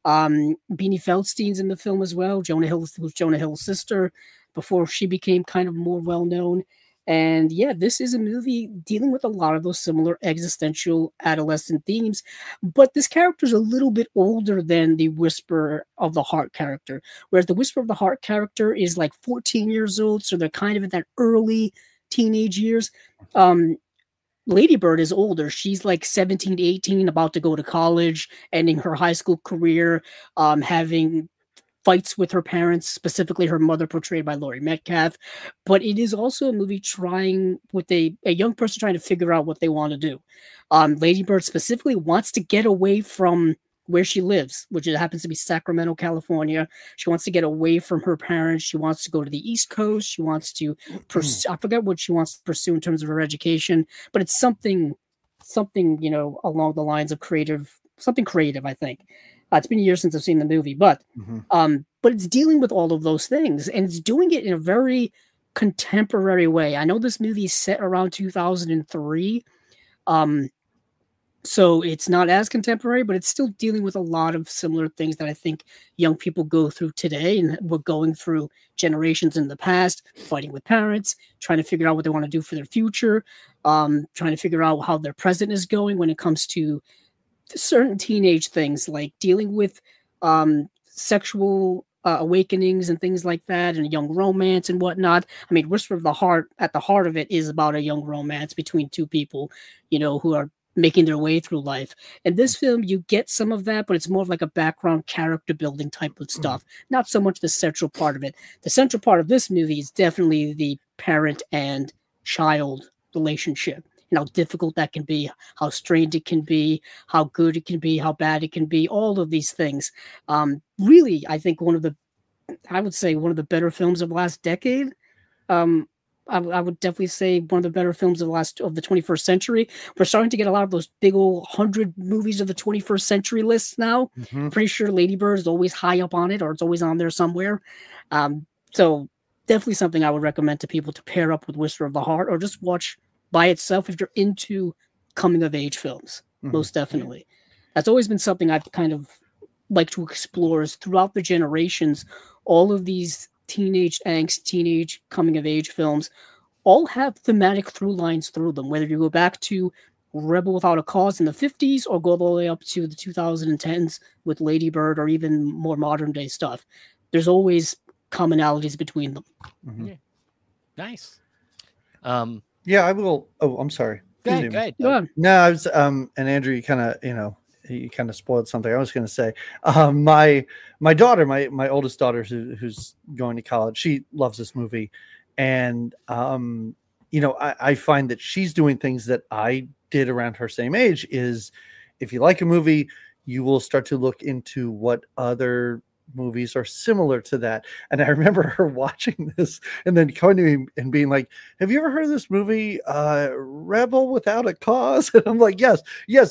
Speaker 2: Beanie Feldstein's in the film as well. Jonah Hill's sister before she became kind of more well known. And yeah, this is a movie dealing with a lot of those similar existential adolescent themes, but this character is a little bit older than the Whisper of the Heart character, whereas the Whisper of the Heart character is like 14 years old, so they're kind of in that early teenage years. Lady Bird is older. She's like 17, 18, about to go to college, ending her high school career, having fights with her parents, specifically her mother, portrayed by Laurie Metcalf. But it is also a movie trying with a young person trying to figure out what they want to do. Lady Bird specifically wants to get away from where she lives, which happens to be Sacramento, California. She wants to get away from her parents. She wants to go to the East Coast. She wants to pursue, I forget what she wants to pursue in terms of her education, but it's something, along the lines of something creative, I think. It's been years since I've seen the movie, but it's dealing with all of those things, and it's doing it in a very contemporary way. I know this movie is set around 2003, so it's not as contemporary, but it's still dealing with a lot of similar things that I think young people go through today, and we're going through generations in the past, fighting with parents, trying to figure out what they want to do for their future, trying to figure out how their present is going when it comes to certain teenage things, like dealing with sexual awakenings and things like that, and young romance and whatnot. I mean, Whisper of the Heart, at the heart of it, is about a young romance between two people, who are making their way through life. And this film, you get some of that, but it's more of like a background character building type of stuff, not so much the central part of it. The central part of this movie is definitely the parent and child relationship. How difficult that can be, how strained it can be, how good it can be, how bad it can be, all of these things. Really, I think one of the better films of the last decade. I would definitely say one of the better films of the 21st century. We're starting to get a lot of those big old 100 movies of the 21st century lists now. Pretty sure Lady Bird is always high up on it, or it's always on there somewhere. So definitely something I would recommend to people to pair up with Whisper of the Heart, or just watch by itself if you're into coming of age films. Most definitely. That's always been something I've kind of like to explore, is throughout the generations, all of these teenage angst, teenage coming of age films all have thematic through lines through them, whether you go back to Rebel Without a Cause in the 50s or go all the way up to the 2010s with Lady Bird, or even more modern day stuff. There's always commonalities between them.
Speaker 1: Yeah. Nice.
Speaker 3: Yeah, I will. Oh, I'm sorry.
Speaker 1: Go ahead.
Speaker 3: No, I was and Andrew, you kind of spoiled something. I was going to say, my daughter, my oldest daughter, who's going to college, she loves this movie, and I find that she's doing things that I did around her same age. Is if you like a movie, you will start to look into what other movies are similar to that. And I remember her watching this and then coming to me and being like, have you ever heard of this movie, Rebel Without a Cause? And I'm like, yes,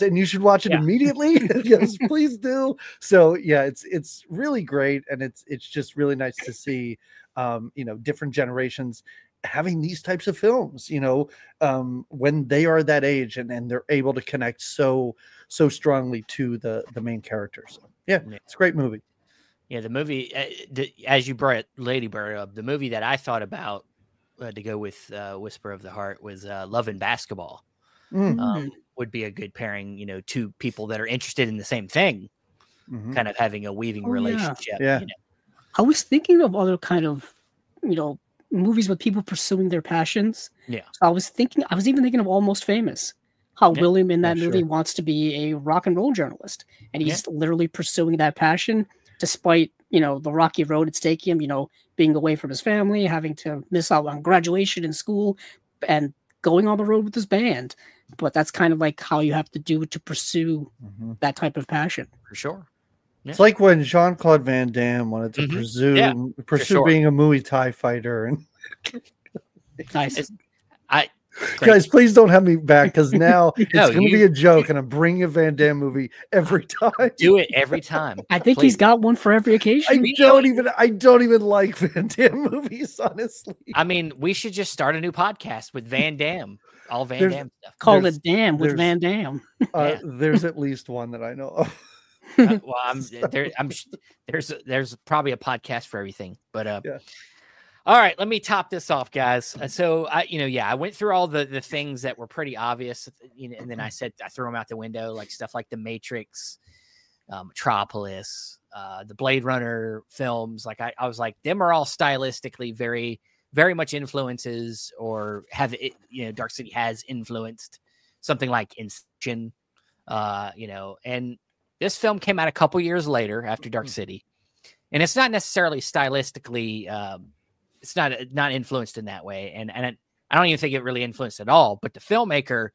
Speaker 3: and you should watch it immediately. Yes, please do. So yeah, it's really great, and it's just really nice to see different generations having these types of films, when they are that age and they're able to connect so strongly to the main characters. So, yeah, it's a great movie.
Speaker 1: Yeah, the movie, as you brought Lady Bird up, the movie that I thought about to go with Whisper of the Heart was Love and Basketball. Would be a good pairing, two people that are interested in the same thing, kind of having a weaving relationship.
Speaker 3: Yeah.
Speaker 2: I was thinking of other kind of, movies with people pursuing their passions.
Speaker 1: Yeah.
Speaker 2: So I was even thinking of Almost Famous. How William in that movie wants to be a rock and roll journalist, and he's literally pursuing that passion, despite, the rocky road it's taking him, being away from his family, having to miss out on graduation in school, and going on the road with his band. But that's kind of like how you have to do to pursue that type of passion.
Speaker 1: For sure. Yeah.
Speaker 3: It's like when Jean-Claude Van Damme wanted to pursue being a Muay Thai fighter. And
Speaker 2: nice.
Speaker 3: Guys, please don't have me back because now it's
Speaker 1: No,
Speaker 3: going to be a joke, and I'm bringing a Van Damme movie every time.
Speaker 1: Do it every time.
Speaker 2: I think he's got one for every occasion.
Speaker 3: I don't even like Van Damme movies, honestly.
Speaker 1: I mean, we should just start a new podcast with Van Damme, all Van Damme stuff.
Speaker 2: Call it Damn with Van Damme.
Speaker 3: There's at least one that I know of.
Speaker 1: Well, there's probably a podcast for everything, but
Speaker 3: yeah.
Speaker 1: All right, let me top this off, guys. So I went through all the things that were pretty obvious, and then I said I threw them out the window, like stuff like The Matrix, Metropolis, the Blade Runner films. Like I was like, them are all stylistically very, very much influences, or have it. Dark City has influenced something like Inception, and this film came out a couple years later after Dark City, and it's not necessarily stylistically. It's not influenced in that way. And I don't even think it really influenced at all, but the filmmaker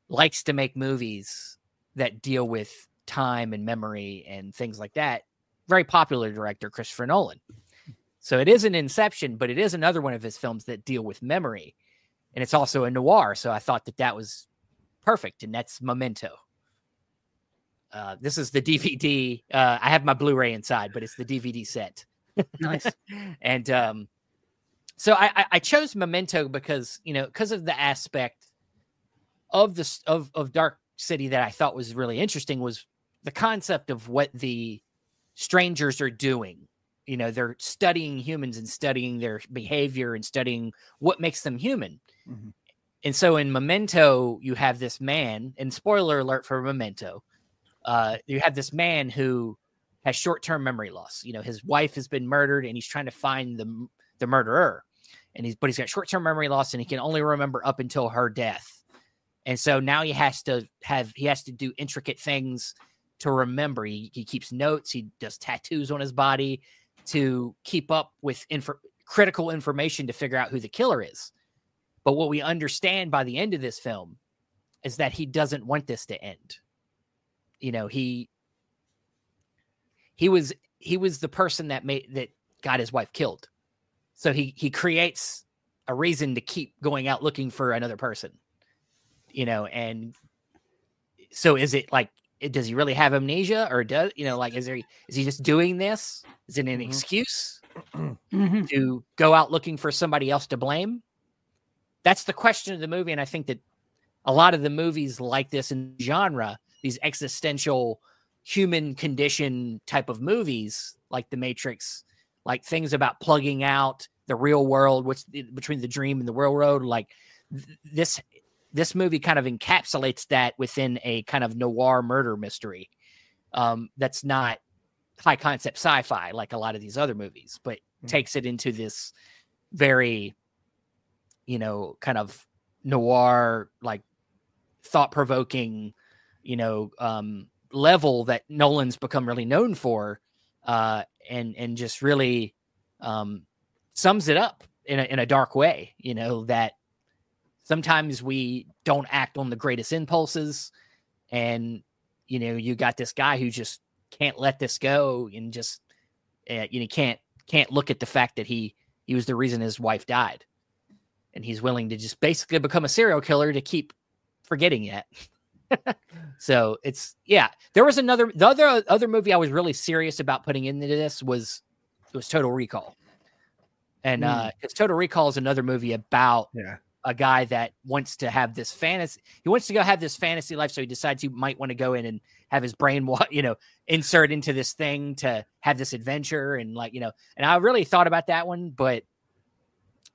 Speaker 1: likes to make movies that deal with time and memory and things like that. Very popular director, Christopher Nolan. So it is an Inception, but it is another one of his films that deal with memory. And it's also a noir. So I thought that was perfect. And that's Memento. This is the DVD. I have my Blu-ray inside, but it's the DVD set.
Speaker 2: Nice.
Speaker 1: And, so I chose Memento because of the aspect of of Dark City that I thought was really interesting was the concept of what the strangers are doing. They're studying humans and studying their behavior and studying what makes them human. Mm-hmm. And so in Memento, you have this man, and spoiler alert for Memento, you have this man who has short-term memory loss. His wife has been murdered and he's trying to find the murderer, but he's got short-term memory loss and he can only remember up until her death. And so now he has to do intricate things to remember. He keeps notes. He does tattoos on his body to keep up with critical information to figure out who the killer is. But what we understand by the end of this film is that he doesn't want this to end. He was the person that got his wife killed. So he creates a reason to keep going out looking for another person, and so is it like, does he really have amnesia, or is he just doing this? Is it an excuse to go out looking for somebody else to blame? That's the question of the movie. And I think that a lot of the movies like this in genre, these existential human condition type of movies like The Matrix, like things about plugging out the real world, what's between the dream and the real world. Like this movie kind of encapsulates that within a kind of noir murder mystery. That's not high concept sci-fi like a lot of these other movies, but takes it into this very, kind of noir, like thought provoking, level that Nolan's become really known for. And just really sums it up in a dark way, that sometimes we don't act on the greatest impulses, and you got this guy who just can't let this go, and just can't look at the fact that he was the reason his wife died, and he's willing to just basically become a serial killer to keep forgetting it. So there was the other movie I was really serious about putting into this was Total Recall. And because Total Recall is another movie about a guy that wants to have this fantasy. He wants to go have this fantasy life. So he decides he might want to go in and have his brain, insert into this thing to have this adventure. And and I really thought about that one, but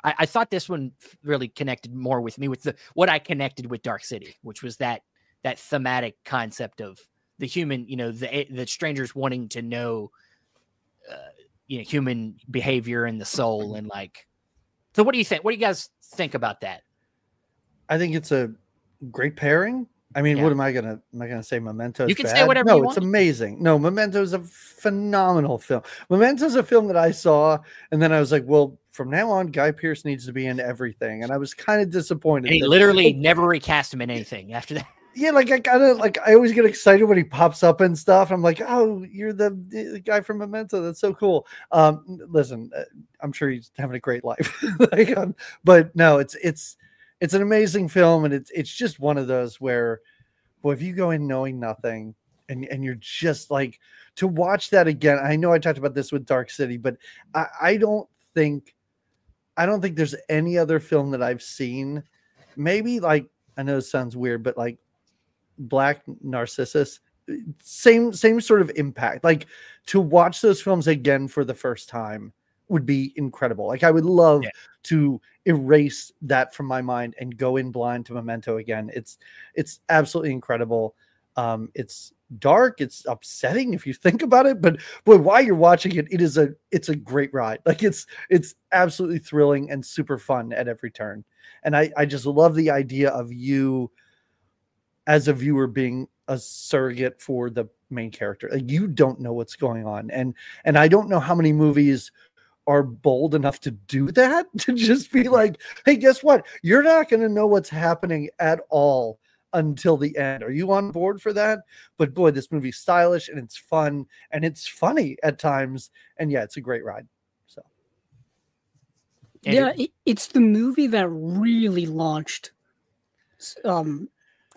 Speaker 1: I thought this one really connected more with me with what I connected with Dark City, which was that thematic concept of the human, the strangers wanting to know, human behavior and the soul. And so what do you think? What do you guys think about that?
Speaker 3: I think it's a great pairing. I mean, what am I gonna say? Memento's
Speaker 1: you can
Speaker 3: bad?
Speaker 1: say whatever
Speaker 3: no,
Speaker 1: you want.
Speaker 3: It's amazing. No, Memento's a phenomenal film. Memento's a film that I saw, and then I was like, well, from now on, Guy Pearce needs to be in everything. And I was kind of disappointed.
Speaker 1: And he literally never recast him in anything after that.
Speaker 3: Yeah, I always get excited when he pops up and stuff. I'm like, oh, you're the guy from Memento. That's so cool. Listen, I'm sure he's having a great life. But no, it's it's an amazing film, and it's just one of those where, boy, if you go in knowing nothing and you're just like, to watch that again. I know I talked about this with Dark City, but I don't think there's any other film that I've seen. Maybe, like, I know it sounds weird, but like Black Narcissus, same sort of impact. Like, to watch those films again for the first time would be incredible. Like, I would love to erase that from my mind and go in blind to Memento again. It's absolutely incredible. It's dark, it's upsetting if you think about it, but boy, while you're watching it, it's a great ride. Like, it's absolutely thrilling and super fun at every turn. And I just love the idea of you as a viewer being a surrogate for the main character. Like, you don't know what's going on. And I don't know how many movies are bold enough to do that, to just be like, hey, guess what? You're not going to know what's happening at all until the end. Are you on board for that? But boy, this movie's stylish and it's fun and it's funny at times. And yeah, it's a great ride. So
Speaker 2: yeah, it's the movie that really launched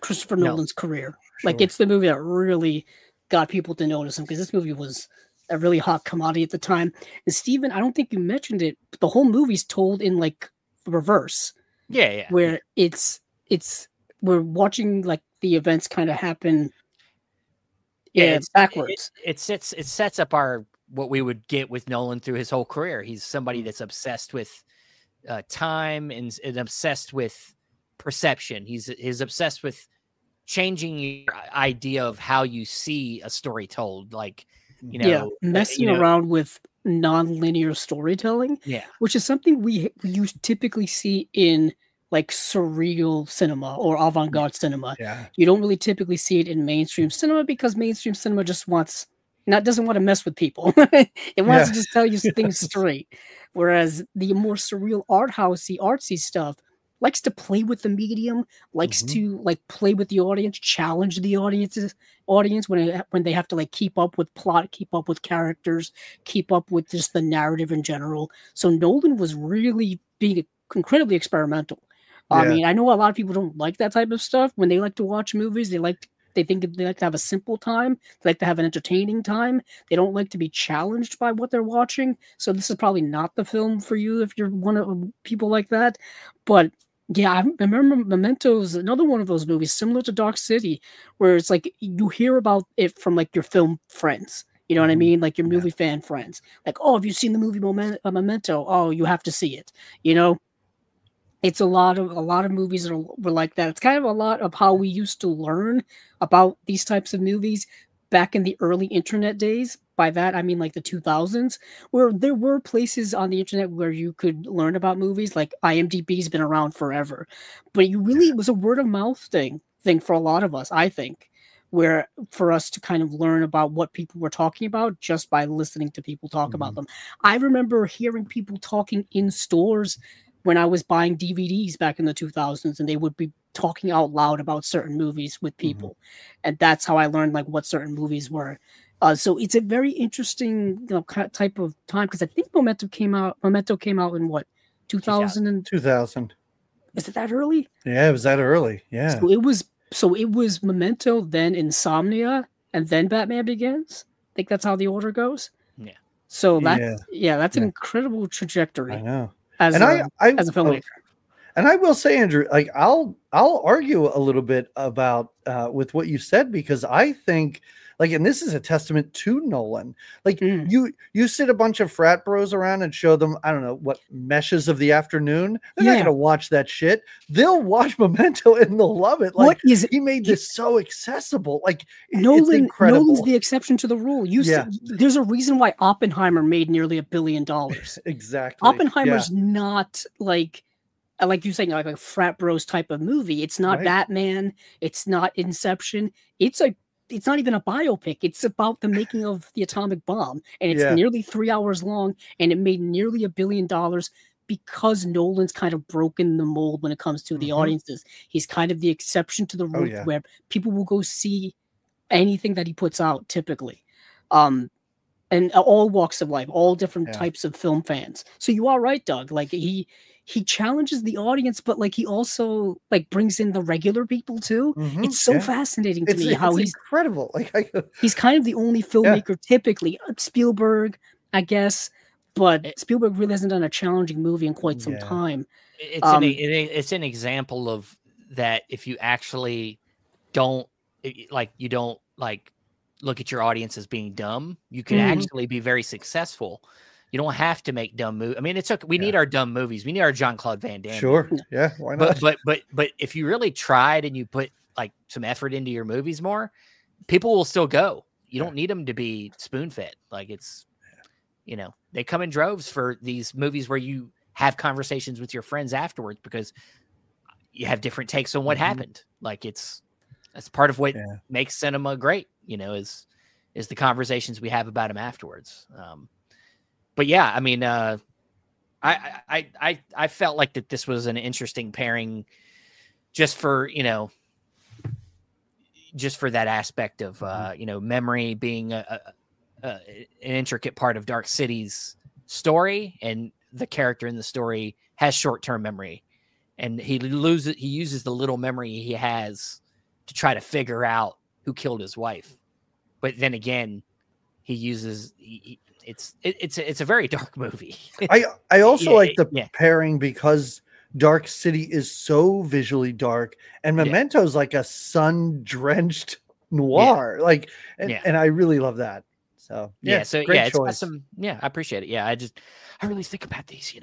Speaker 2: Christopher Nolan's career. Sure. Like, it's the movie that really got people to notice him, because this movie was a really hot commodity at the time. And Steven, I don't think you mentioned it, but the whole movie's told in like reverse.
Speaker 1: Yeah.
Speaker 2: Where it's we're watching like the events kind of happen. Yeah, it's backwards.
Speaker 1: It sets up what we would get with Nolan through his whole career. He's somebody that's obsessed with time and obsessed with perception. He's obsessed with changing your idea of how you see a story told. Like,
Speaker 2: messing around with non-linear storytelling. Yeah, which is something we typically see in like surreal cinema or avant-garde cinema. Yeah, you don't really typically see it in mainstream cinema, because mainstream cinema just doesn't want to mess with people. It wants to just tell you things straight. Whereas the more surreal artsy stuff likes to play with the medium, likes to like play with the audience, challenge the audience when they have to like keep up with plot, keep up with characters, keep up with just the narrative in general. So Nolan was really being incredibly experimental. I mean, I know a lot of people don't like that type of stuff. When they like to watch movies, they think they like to have a simple time. They like to have an entertaining time. They don't like to be challenged by what they're watching. So this is probably not the film for you if you're one of people like that. But yeah, I remember Memento is another one of those movies similar to Dark City, where it's like you hear about it from like your film friends. You know what I mean? Like your movie fan friends. Like, oh, have you seen the movie Memento? Oh, you have to see it. You know? It's a lot of movies that were like that. It's kind of a lot of how we used to learn about these types of movies back in the early internet days. By that, I mean like the 2000s, where there were places on the internet where you could learn about movies. Like IMDb's been around forever, but it was a word of mouth thing for a lot of us, I think, where for us to kind of learn about what people were talking about just by listening to people talk about them. I remember hearing people talking in stores when I was buying DVDs back in the 2000s, and they would be talking out loud about certain movies with people. And that's how I learned like what certain movies were. So it's a very interesting type of time, because I think Memento came out in what, 2000?
Speaker 3: 2000.
Speaker 2: Is it that early?
Speaker 3: Yeah, it was that early. Yeah.
Speaker 2: So it was Memento, then Insomnia, and then Batman Begins. I think that's how the order goes. Yeah. So that's an incredible trajectory. I know. As a filmmaker.
Speaker 3: And I will say, Andrew, like I'll argue a little bit about with what you said, because I think like, and this is a testament to Nolan. Like you sit a bunch of frat bros around and show them, I don't know, what Meshes of the Afternoon. They're not gonna watch that shit. They'll watch Memento and they'll love it. Like, he made this so accessible. Like, it's incredible.
Speaker 2: Nolan's the exception to the rule. There's a reason why Oppenheimer made nearly $1 billion.
Speaker 3: Exactly.
Speaker 2: Oppenheimer's not like you saying, like a frat bros type of movie. It's not Batman. It's not Inception. It's not even a biopic. It's about the making of the atomic bomb. And it's nearly 3 hours long, and it made nearly $1 billion because Nolan's kind of broken the mold when it comes to the audiences. He's kind of the exception to the rule where people will go see anything that he puts out typically. And all walks of life, all different types of film fans. So you are right, Doug. Like he he challenges the audience, but like he also like brings in the regular people too. It's so fascinating to me how he's
Speaker 3: incredible. Like
Speaker 2: he's kind of the only filmmaker typically, Spielberg, I guess, but Spielberg really hasn't done a challenging movie in quite some time.
Speaker 1: It's an example of that. If you actually don't look at your audience as being dumb, you can actually be very successful. You don't have to make dumb movies. I mean, it's okay. We need our dumb movies. We need our Jean-Claude Van Damme.
Speaker 3: Sure. Movies. Yeah. Why not?
Speaker 1: But if you really tried and you put like some effort into your movies more, people will still go. You don't need them to be spoon-fed. Like it's, they come in droves for these movies where you have conversations with your friends afterwards because you have different takes on what happened. Like that's part of what makes cinema great, is the conversations we have about them afterwards. But yeah, I mean, I felt like that this was an interesting pairing just for that aspect of, memory being an intricate part of Dark City's story, and the character in the story has short-term memory, and he uses the little memory he has to try to figure out who killed his wife. But then again, he uses, it's a very dark movie.
Speaker 3: I also like the pairing because Dark City is so visually dark, and Memento's like a sun-drenched noir. And I really love that. So
Speaker 1: it's awesome. Yeah, I appreciate it. Yeah, I really think about these,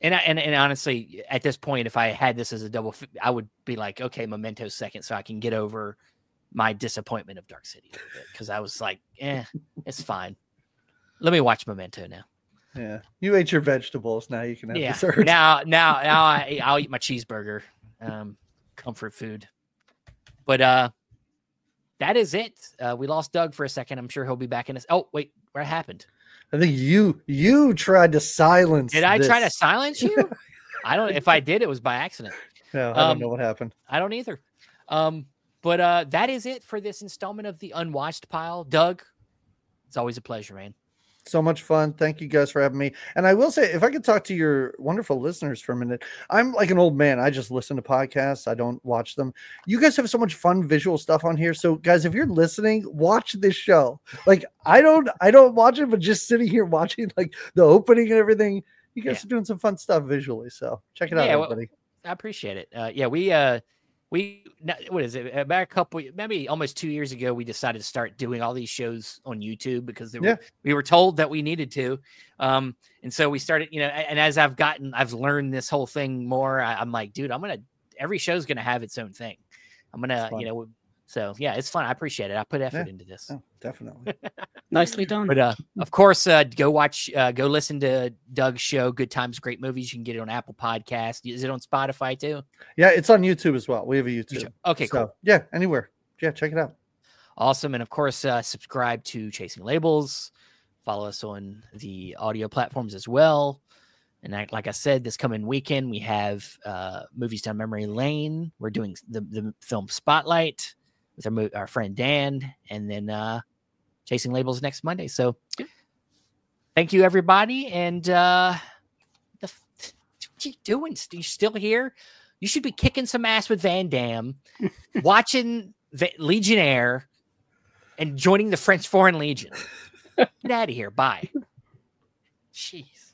Speaker 1: And honestly, at this point, if I had this as a double, I would be like, okay, Memento's second, so I can get over my disappointment of Dark City a little bit, because I was like, it's fine. Let me watch Memento now.
Speaker 3: Yeah, you ate your vegetables. Now you can have dessert.
Speaker 1: Now I'll eat my cheeseburger, comfort food. But that is it. We lost Doug for a second. I'm sure he'll be back in us. Oh wait, what happened?
Speaker 3: I think you tried to silence.
Speaker 1: Did I try to silence you? I don't. If I did, it was by accident.
Speaker 3: No, I don't know what happened.
Speaker 1: I don't either. But that is it for this installment of the Unwatched Pile. Doug, it's always a pleasure, man.
Speaker 3: So much fun. Thank you guys for having me. And I will say, if I could talk to your wonderful listeners for a minute, I'm like an old man. I just listen to podcasts. I don't watch them. You guys have so much fun visual stuff on here. So guys, if you're listening, watch this show. Like I don't watch it, but just sitting here watching like the opening and everything, you guys are doing some fun stuff visually. So check it out, everybody.
Speaker 1: I appreciate it. What is it? About a couple, maybe almost 2 years ago, we decided to start doing all these shows on YouTube because we were told that we needed to. And so we started, and as I've learned this whole thing more, I'm like, dude, every show's going to have its own thing. I'm going to, so yeah, it's fun. I appreciate it. I put effort into this.
Speaker 3: Oh, definitely.
Speaker 2: Nicely done.
Speaker 1: But of course, go listen to Doug's show, Good Times, Great Movies. You can get it on Apple Podcasts. Is it on Spotify too?
Speaker 3: Yeah, it's on YouTube as well. We have a YouTube.
Speaker 1: Okay, cool.
Speaker 3: Yeah, anywhere. Yeah, check it out.
Speaker 1: Awesome. And of course, subscribe to Chasing Labels. Follow us on the audio platforms as well. And like I said, this coming weekend, we have Movies Down Memory Lane. We're doing the film Spotlight with our friend Dan, and then Chasing Labels next Monday. So thank you, everybody. And what you doing? You still here? You should be kicking some ass with Van Damme, watching Legionnaire, and joining the French Foreign Legion. Get out of here. Bye. Jeez.